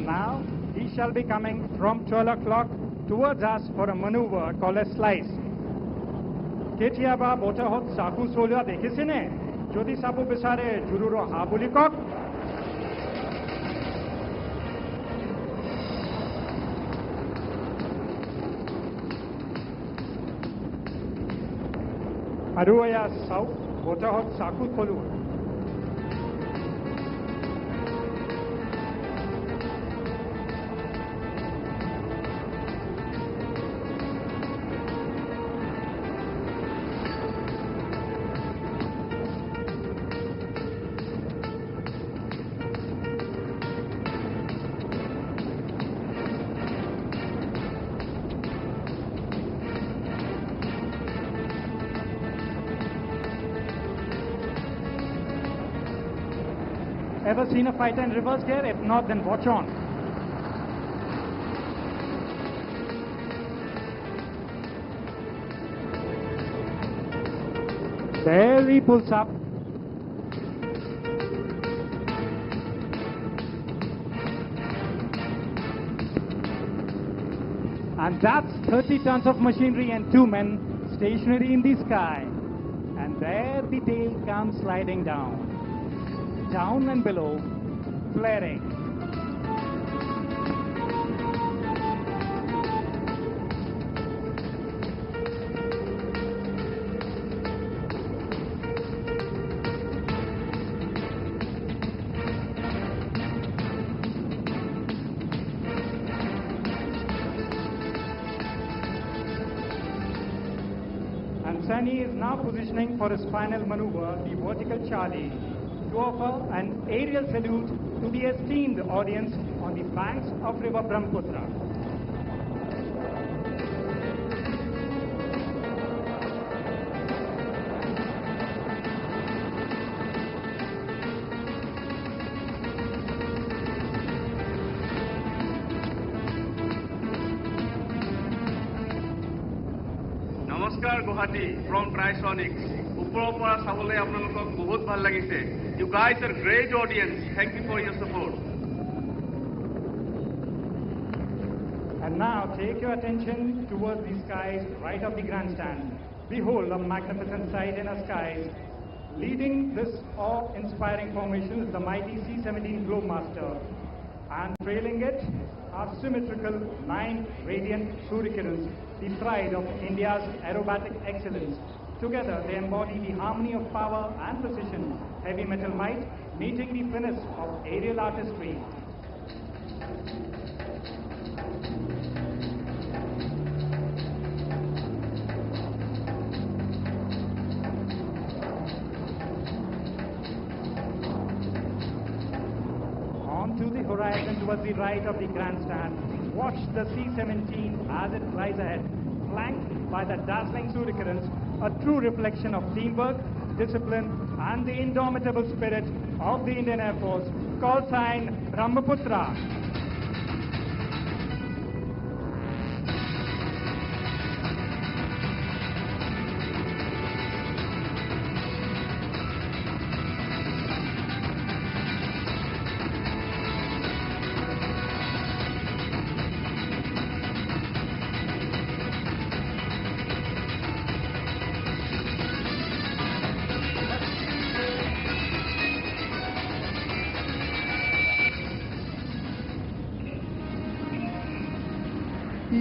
Now, he shall be coming from 12 o'clock towards us for a maneuver called a slice. Ketiaba bota hot saku solya dekhisine, jodi sabu besare jururo habulikok. Aruaya sau bota hot saku kolu. Ever seen a fighter in reverse gear? If not, then watch on. There he pulls up. And that's 30 tons of machinery and 2 men stationary in the sky. And there the tail comes sliding down. Down and below, flaring. And Sunny is now positioning for his final maneuver, the vertical Charlie, to offer an aerial salute to the esteemed audience on the banks of River Brahmaputra. Namaskar Guwahati from Trisonics. Upropara sabole apnalokok bahut bhal lagise. You guys are great audience. Thank you for your support. And now take your attention towards the skies right of the grandstand. Behold a magnificent sight in the skies. Leading this awe-inspiring formation is the mighty C-17 Globemaster. And trailing it are symmetrical 9 radiant Surya Kirans, the pride of India's aerobatic excellence. Together, they embody the harmony of power and precision, heavy metal might, meeting the finesse of aerial artistry. On to the horizon towards the right of the grandstand, watch the C-17 as it flies ahead, flanked by the dazzling Surya Kirans, a true reflection of teamwork, discipline, and the indomitable spirit of the Indian Air Force, call sign Brahmaputra.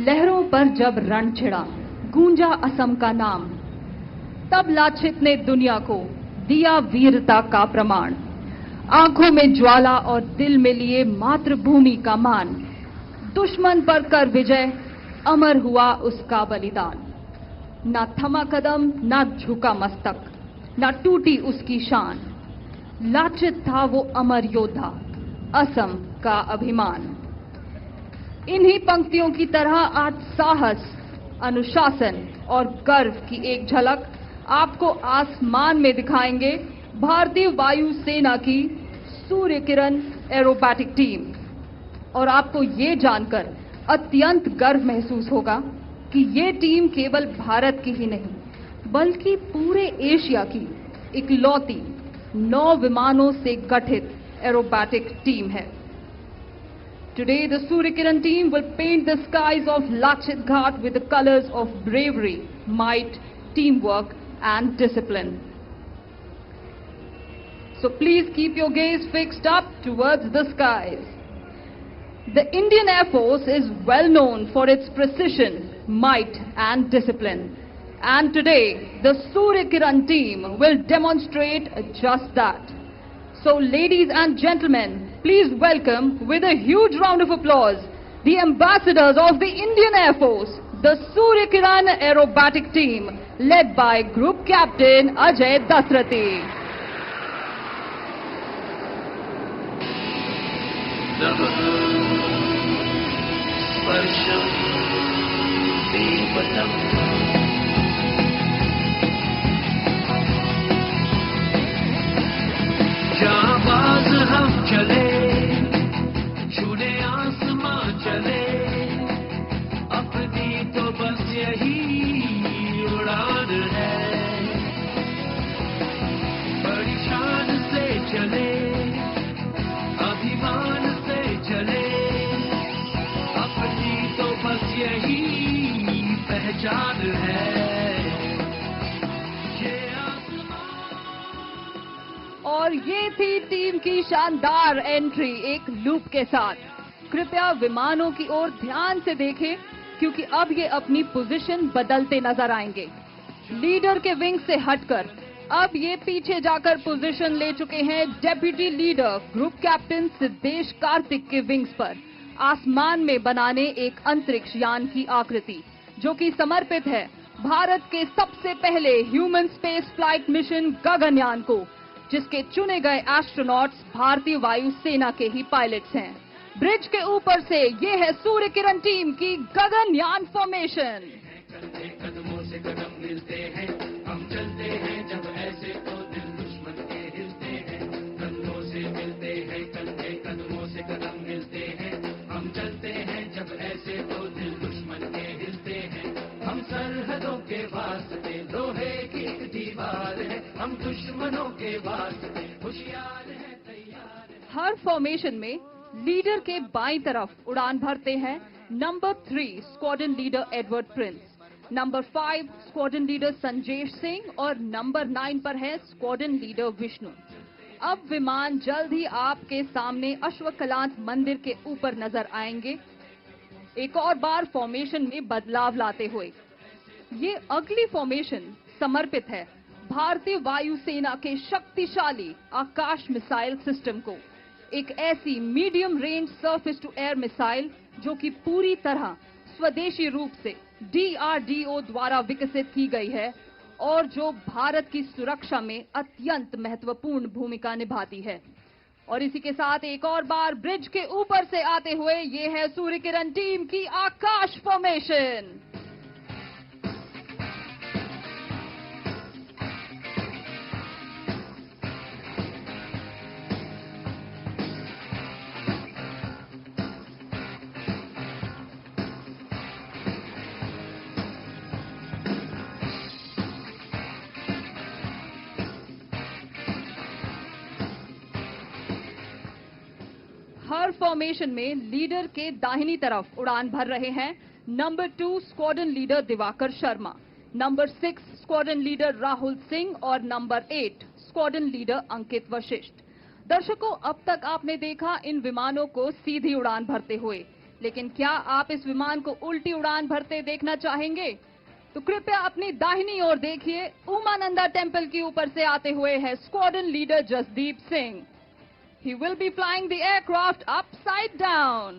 लहरों पर जब रण छिड़ा, गूंजा असम का नाम, तब लाछित ने दुनिया को दिया वीरता का प्रमाण। आंखों में ज्वाला और दिल में लिए मातृभूमि का मान, दुश्मन पर कर विजय, अमर हुआ उसका बलिदान। ना थमा कदम, ना झुका मस्तक, ना टूटी उसकी शान। लाचित था वो अमर योद्धा, असम का अभिमान। इन्हीं पंक्तियों की तरह आज साहस, अनुशासन और गर्व की एक झलक आपको आसमान में दिखाएंगे भारतीय वायु सेना की सूर्य किरण एरोबैटिक टीम। और आपको ये जानकर अत्यंत गर्व महसूस होगा कि ये टीम केवल भारत की ही नहीं बल्कि पूरे एशिया की इकलौती 9 विमानों से गठित एरोबैटिक टीम है। Today, the Surya Kiran team will paint the skies of Lachit Ghat with the colors of bravery, might, teamwork, and discipline. So please keep your gaze fixed up towards the skies. The Indian Air Force is well known for its precision, might, and discipline. And today, the Surya Kiran team will demonstrate just that. So, ladies and gentlemen, please welcome with a huge round of applause the ambassadors of the Indian Air Force, the Surya Kiran aerobatic team, led by Group Captain Ajay Dasrathi. जाबाज हम चले, छूने आसमां चले, अपनी तो बस यही उड़ान है। बड़ी शान से चले, अभिमान से चले, अपनी तो बस यही पहचान है। और ये थी टीम की शानदार एंट्री एक लूप के साथ। कृपया विमानों की ओर ध्यान से देखें क्योंकि अब ये अपनी पोजीशन बदलते नजर आएंगे। लीडर के विंग से हटकर अब ये पीछे जाकर पोजीशन ले चुके हैं deputy leader group captain Siddhesh Kartik के विंग्स पर, आसमान में बनाने एक अंतरिक्ष यान की आकृति जो कि समर्पित है भारत के सबसे पहले human space flight mission Gaganyaan को, जिसके चुने गए एस्ट्रोनॉट्स भारतीय वायु सेना के ही पायलट्स हैं। ब्रिज के ऊपर से ये है सूर्य किरण टीम की गगनयान फॉर्मेशन। कदमों से कदम मिलते हैं, हम चलते हैं जब ऐसे तो दिल दुश्मन के हिलते हैं। कंधों से मिलते हैं कंधे, कदमों से कदम मिलते हैं, हम चलते हैं जब ऐसे तो दिल दुश्मन के हिलते हैं। हम सरहदों के वास्ते लोहे की एक दीवार है, हम दुश्मनों के वास्ते होशियार हैं, तैयार हैं। हर फॉर्मेशन में लीडर के बाईं तरफ उड़ान भरते हैं number 3 squadron leader Edward Prince, number 5 squadron leader Sanjesh Singh और नंबर 9 पर है स्क्वाड्रन लीडर विष्णु। अब विमान जल्द ही आपके सामने अश्वकलांत मंदिर के ऊपर नजर आएंगे, एक और बार फॉर्मेशन में बदलाव लाते हुए। ये अगली फॉर्मेशन समर्पित है भारतीय वायु सेना के शक्तिशाली आकाश मिसाइल सिस्टम को, एक ऐसी medium range surface to air missile जो कि पूरी तरह स्वदेशी रूप से DRDO द्वारा विकसित की गई है और जो भारत की सुरक्षा में अत्यंत महत्वपूर्ण भूमिका निभाती है। और इसी के साथ एक और बार ब्रिज के ऊपर से आते हुए ये है सूर्य किरण टीम की आकाश फॉर्मेशन। हर फॉर्मेशन में लीडर के दाहिनी तरफ उड़ान भर रहे हैं number 2 squadron leader Diwakar Sharma, number 6 squadron leader Rahul Singh और नंबर 8 स्क्वाड्रन लीडर अंकित वशिष्ठ। दर्शकों, अब तक आपने देखा इन विमानों को सीधी उड़ान भरते हुए, लेकिन क्या आप इस विमान को उल्टी उड़ान भरते देखना चाहेंगे? तो कृपया अपनी दाहिनी ओर देखिए, उमानंदा टेम्पल के ऊपर से आते हुए है squadron leader Jasdeep Singh. He will be flying the aircraft upside down.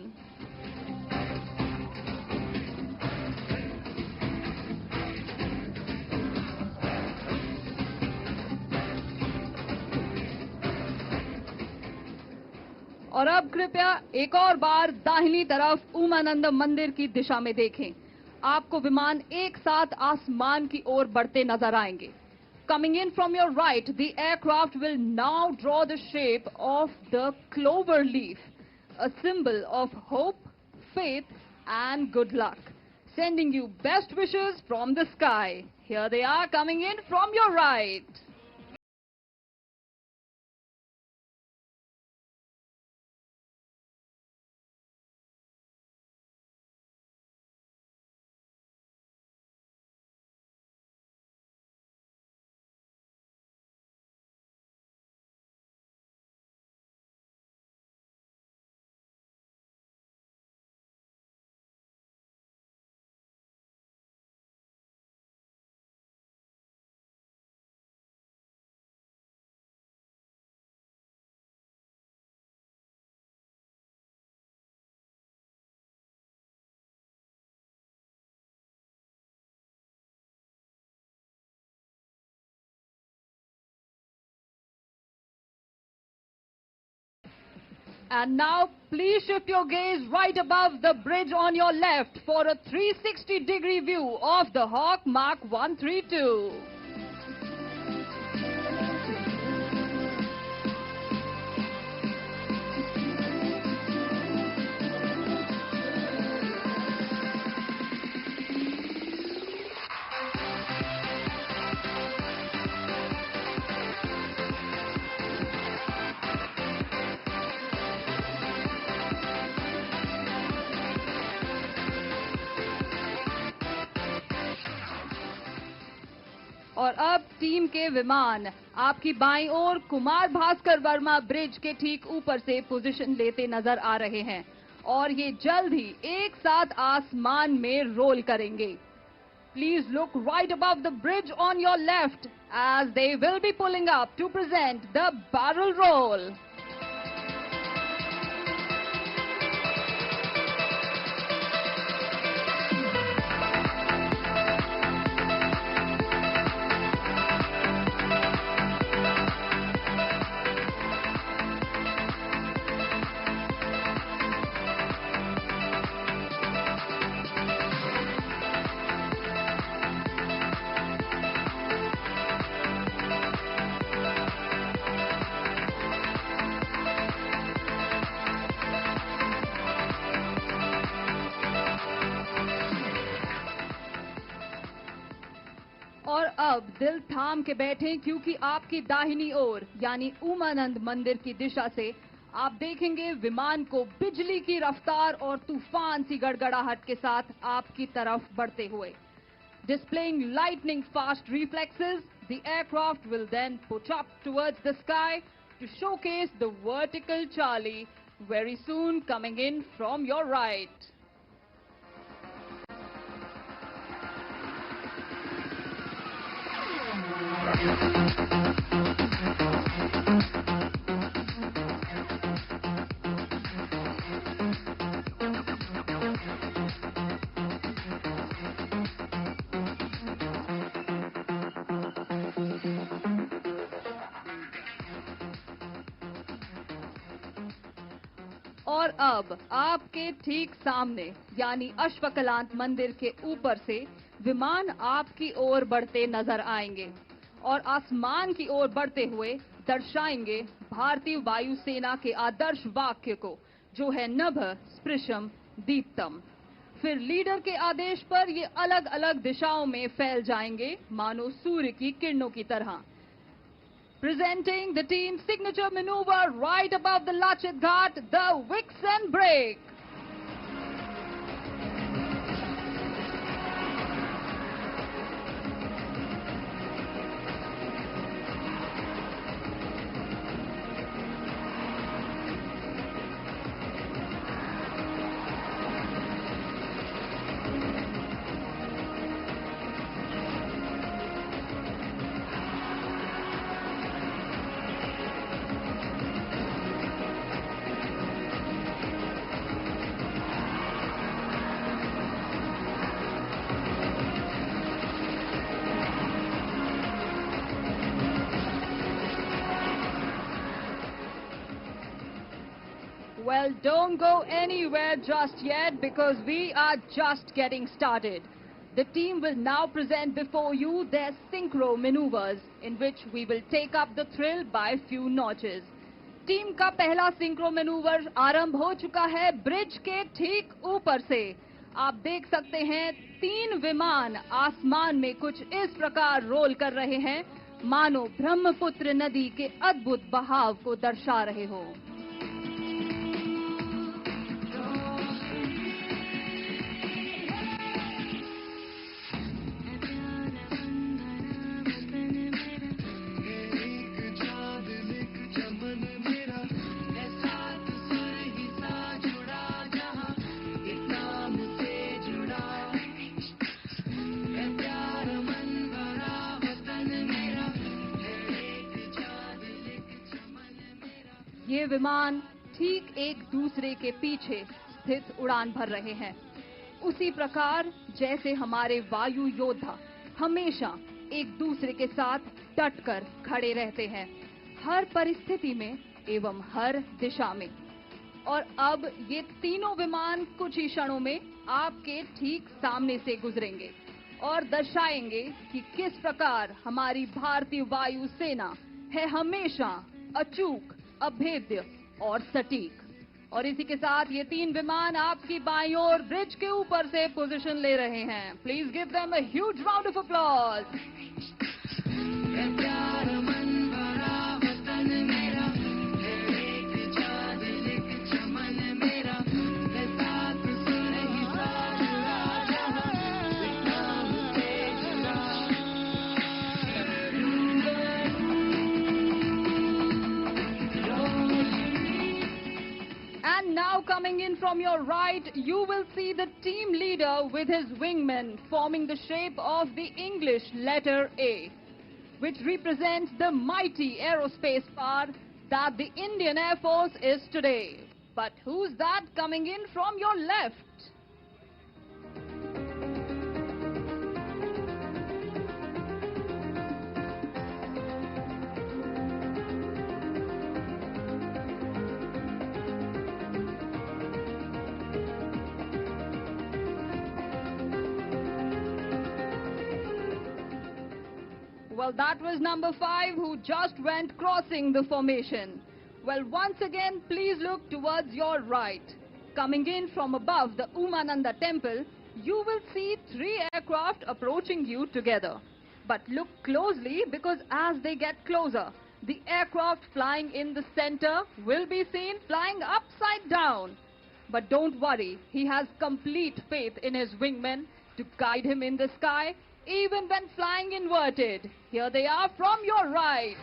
और अब कृपया एक और बार दाहिनी तरफ उमानंद मंदिर की दिशा में देखें। आपको विमान एक साथ आसमान की ओर बढ़ते नजर आएंगे। Coming in from your right, the aircraft will now draw the shape of the clover leaf, a symbol of hope, faith, and good luck. Sending you best wishes from the sky. Here they are coming in from your right. And now, please shift your gaze right above the bridge on your left for a 360-degree view of the Hawk Mark 132. और अब team के विमान आपकी बाईं ओर Kumar Bhaskar Verma bridge के ठीक ऊपर से पोजीशन लेते नजर आ रहे हैं और ये जल्द ही एक साथ आसमान में रोल करेंगे। Please look right above the bridge on your left as they will be pulling up to present the barrel roll. और अब दिल थाम के बैठें क्योंकि आपकी दाहिनी ओर यानी उमानंद मंदिर की दिशा से आप देखेंगे विमान को बिजली की रफ्तार और तूफान सी गड़गड़ाहट के साथ आपकी तरफ बढ़ते हुए। Displaying lightning fast reflexes, the aircraft will then push up towards the sky to showcase the vertical Charlie, very soon coming in from your right. और अब आपके ठीक सामने यानी अश्वकलांत मंदिर के ऊपर से विमान आपकी ओर बढ़ते नजर आएंगे और आसमान की ओर बढ़ते हुए दर्शाएंगे भारतीय वायुसेना के आदर्श वाक्य को, जो है नभ स्पृशम दीप्तम। फिर लीडर के आदेश पर ये अलग अलग दिशाओं में फैल जाएंगे मानो सूर्य की किरणों की तरह। Presenting the team's signature maneuver right above the Lachit Ghat, the Vixen Break. Well, don't go anywhere just yet because we are just getting started. The team will now present before you their synchro maneuvers in which we will take up the thrill by few notches. Team का पहला synchro manoeuvre आरंभ हो चुका है bridge के ठीक ऊपर से। आप देख सकते हैं 3 विमान आसमान में कुछ इस प्रकार रोल कर रहे हैं मानो ब्रह्मपुत्र नदी के अद्भुत बहाव को दर्शा रहे हो। ये विमान ठीक एक दूसरे के पीछे स्थित उड़ान भर रहे हैं, उसी प्रकार जैसे हमारे वायु योद्धा हमेशा एक दूसरे के साथ डटकर खड़े रहते हैं, हर परिस्थिति में एवं हर दिशा में। और अब ये तीनों विमान कुछ ही क्षणों में आपके ठीक सामने से गुजरेंगे और दर्शाएंगे कि किस प्रकार हमारी भारतीय वायु सेना है हमेशा अचूक, अभेद्य और सटीक। और इसी के साथ ये 3 विमान आपकी बाईं ओर ब्रिज के ऊपर से पोजीशन ले रहे हैं। Please give them a huge round of applause. Now coming in from your right, you will see the team leader with his wingmen forming the shape of the English letter A, which represents the mighty aerospace power that the Indian Air Force is today. But who's that coming in from your left? Well, that was number 5 who just went crossing the formation. Well, once again, please look towards your right. Coming in from above the Umananda temple, you will see 3 aircraft approaching you together. But look closely because as they get closer, the aircraft flying in the center will be seen flying upside down. But don't worry, he has complete faith in his wingmen to guide him in the sky, even when flying inverted. Here they are from your right.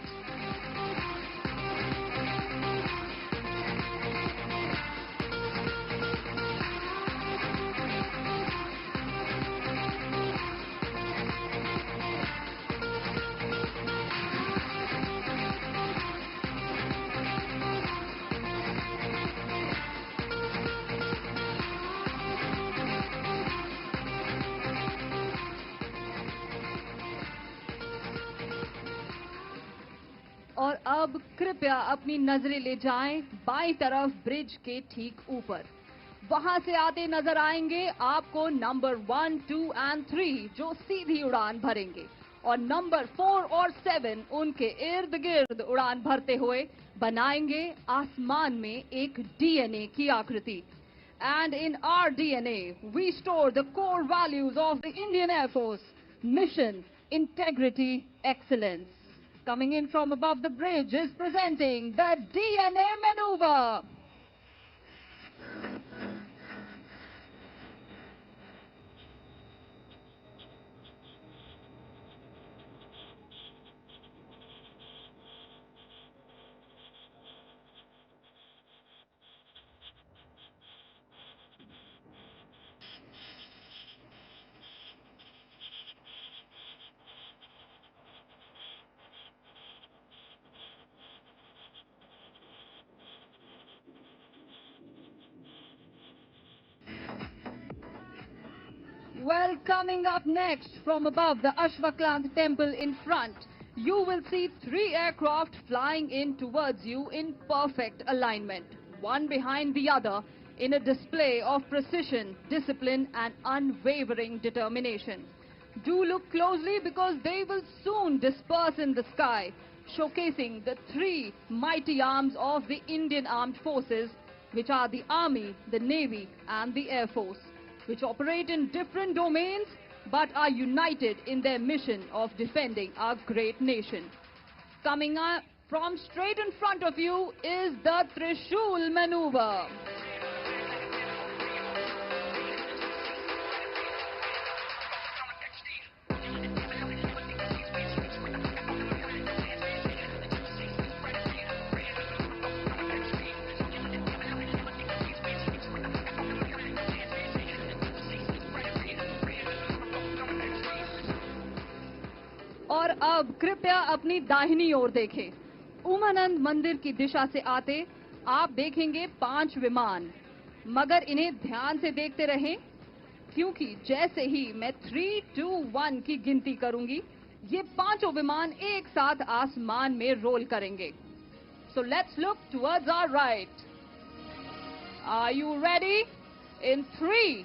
और अब कृपया अपनी नजरें ले जाएं बाईं तरफ bridge के ठीक ऊपर। वहां से आते नजर आएंगे आपको नंबर 1, 2 और 3 जो सीधी उड़ान भरेंगे और नंबर 4 और 7 उनके इर्द गिर्द उड़ान भरते हुए बनाएंगे आसमान में एक डीएनए की आकृति। And in our DNA, we store the core values of the Indian Air Force: mission, integrity, excellence. Coming in from above the bridge is presenting the DNA maneuver. Well, coming up next from above the Ashwakant temple in front, you will see 3 aircraft flying in towards you in perfect alignment. one behind the other in a display of precision, discipline and unwavering determination. Do look closely because they will soon disperse in the sky, showcasing the three mighty arms of the Indian Armed Forces, which are the Army, the Navy and the Air Force, which operate in different domains but are united in their mission of defending our great nation. Coming up from straight in front of you is the Trishul maneuver. और अब कृपया अपनी दाहिनी ओर देखें। उमानंद मंदिर की दिशा से आते आप देखेंगे 5 विमान, मगर इन्हें ध्यान से देखते रहें क्योंकि जैसे ही मैं 3, 2, 1 की गिनती करूंगी, ये पांचों विमान एक साथ आसमान में रोल करेंगे। So let's look towards our right. Are you ready? In 3,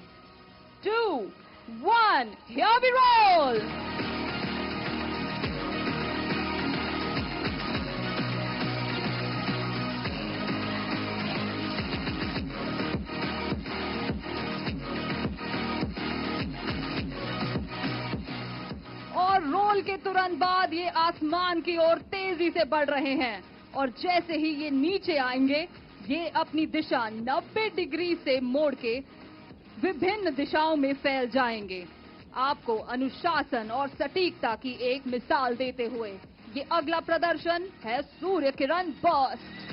2, 1, here we roll! और रोल के तुरंत बाद ये आसमान की ओर तेजी से बढ़ रहे हैं और जैसे ही ये नीचे आएंगे, ये अपनी दिशा 90 डिग्री से मोड़ के विभिन्न दिशाओं में फैल जाएंगे। आपको अनुशासन और सटीकता की एक मिसाल देते हुए ये अगला प्रदर्शन है Surya Kiran burst.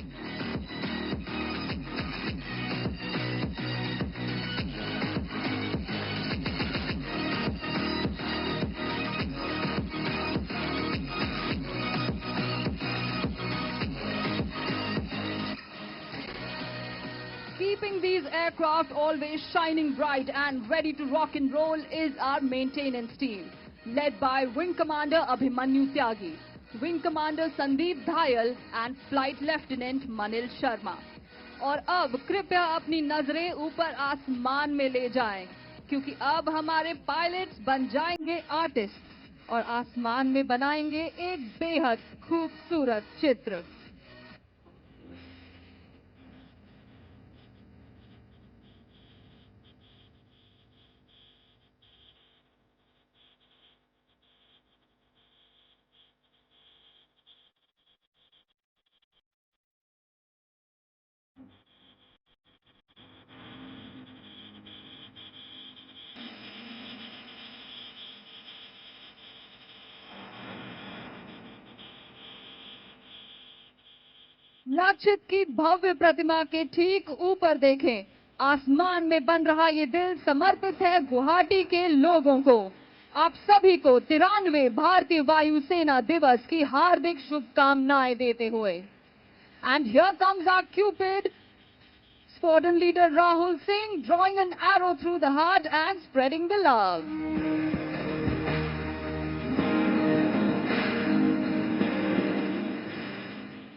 Keeping these aircraft always shining bright and ready to rock and roll is our maintenance team, led by Wing Commander Abhimanyu Tyagi, Wing Commander Sandeep Dhayal and Flight Lieutenant Manil Sharma. और अब कृपया अपनी नजरें ऊपर आसमान में ले जाएं, क्योंकि अब हमारे पायलट्स बन जाएंगे आर्टिस्ट और आसमान में बनाएंगे एक बेहद खूबसूरत चित्र। लाचित की भव्य प्रतिमा के ठीक ऊपर देखें, आसमान में बन रहा ये दिल समर्पित है गुवाहाटी के लोगों को। आप सभी को 93वें भारतीय वायुसेना दिवस की हार्दिक शुभकामनाएं देते हुए। And here comes our cupid, squadron leader Rahul Singh, drawing an arrow through the heart and spreading the love.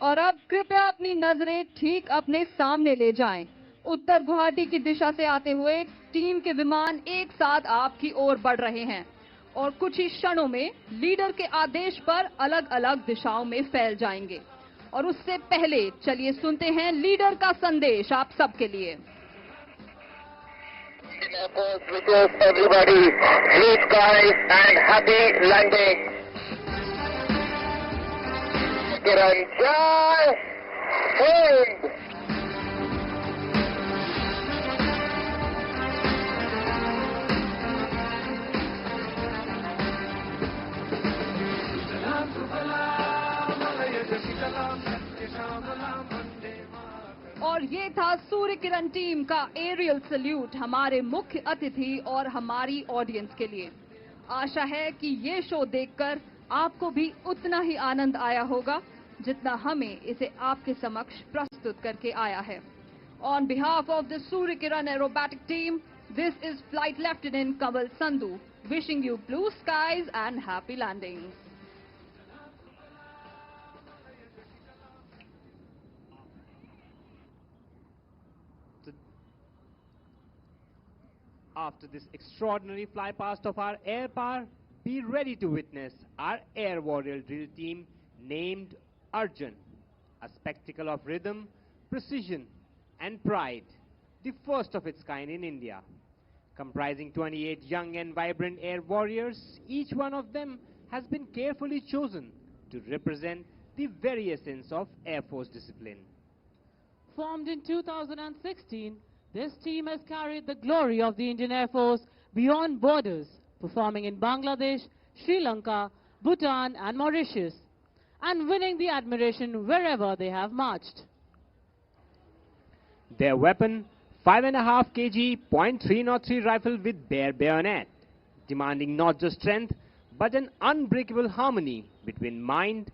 और अब कृपया अपनी नजरें ठीक अपने सामने ले जाएं। उत्तर गुवाहाटी की दिशा से आते हुए टीम के विमान एक साथ आपकी ओर बढ़ रहे हैं और कुछ ही क्षणों में लीडर के आदेश पर अलग अलग दिशाओं में फैल जाएंगे। और उससे पहले चलिए सुनते हैं लीडर का संदेश आप सबके लिए। Everybody, blue skies and happy landing. Kiran Jai Hind! और ये था सूर्य किरण टीम का एरियल सल्यूट हमारे मुख्य अतिथि और हमारी ऑडियंस के लिए। आशा है कि ये शो देखकर आपको भी उतना ही आनंद आया होगा जितना हमें इसे आपके समक्ष प्रस्तुत करके आया है। On behalf of the Surya Kiran aerobatic team, this is flight lieutenant Kanwal Sandhu wishing you blue skies and happy landings. After this extraordinary fly past of our air power, be ready to witness our air warrior drill team named Arjun, a spectacle of rhythm, precision and pride, the first of its kind in India. Comprising 28 young and vibrant air warriors, each one of them has been carefully chosen to represent the very essence of Air Force discipline. Formed in 2016, this team has carried the glory of the Indian Air Force beyond borders, performing in Bangladesh, Sri Lanka, Bhutan and Mauritius, and winning the admiration wherever they have marched. Their weapon, 5.5 kg .303 rifle with bare bayonet, demanding not just strength, but an unbreakable harmony between mind,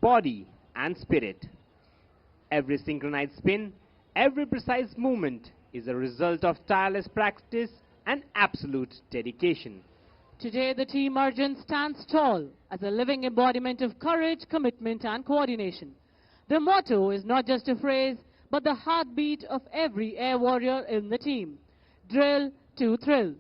body and spirit. Every synchronized spin, every precise movement is a result of tireless practice and absolute dedication. Today, the Team Arjun stands tall as a living embodiment of courage, commitment and coordination. The motto is not just a phrase, but the heartbeat of every air warrior in the team. Drill to thrill.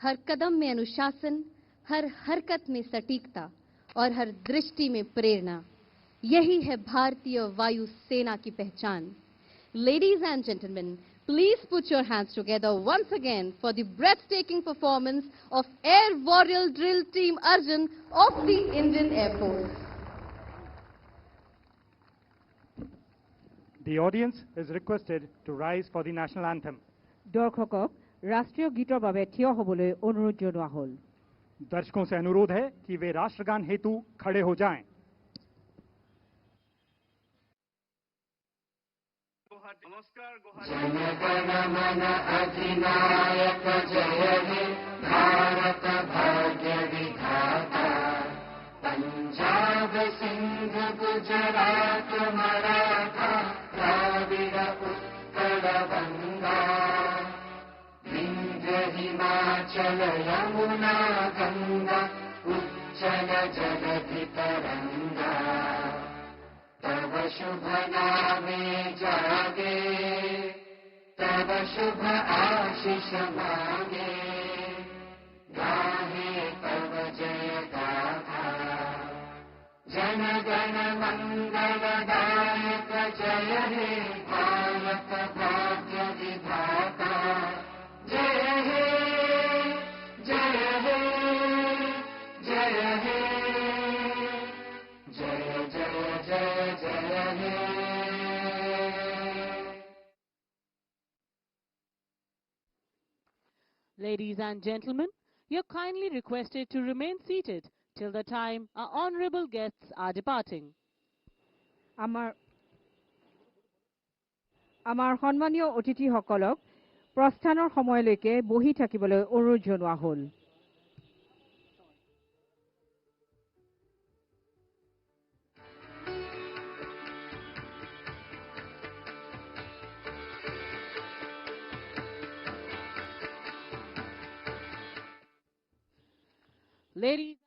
हर कदम में अनुशासन, हर हरकत में सटीकता और हर दृष्टि में प्रेरणा, यही है भारतीय वायु सेना की पहचान. Ladies and gentlemen, please put your hands together once again for the breathtaking performance of Air Warrior Drill Team Arjun of the Indian Air Force. The audience is requested to rise for the national anthem. দৰ্শকক ৰাষ্ট্ৰীয় গীতৰ বাবে থিয় হ'বলৈ অনুৰোধ জনোৱা হ'ল. दर्शकों से अनुरोध है कि वे राष्ट्रगान हेतु खड़े हो जाएं. नमस्कार जनगण मन अधिनायक जय हे भारत भाग्य विधाता. पंजाब सिंध गुजरात मराठा द्राविड उत्कल गंगा. विंध्य हिमाचल यमुना गंगा उच्चल जलधि तरंगा. तब शुभ नामे जागे, तब शुभ आशीष मांगे. गाहे तब जय गाथा, जन गण मंगलदायक जय हे भारत भाग्य विधाता. जय हे जय हे जय हे जय जय जय जय हे. Ladies and gentlemen, you're kindly requested to remain seated till the time our honorable guests are departing. আমাৰ সন্মানীয় অতিথিসকলক প্ৰস্থানৰ সময়লৈকে বহি থাকিবলৈ অনুৰোধ জনোৱা হ'ল. Ladies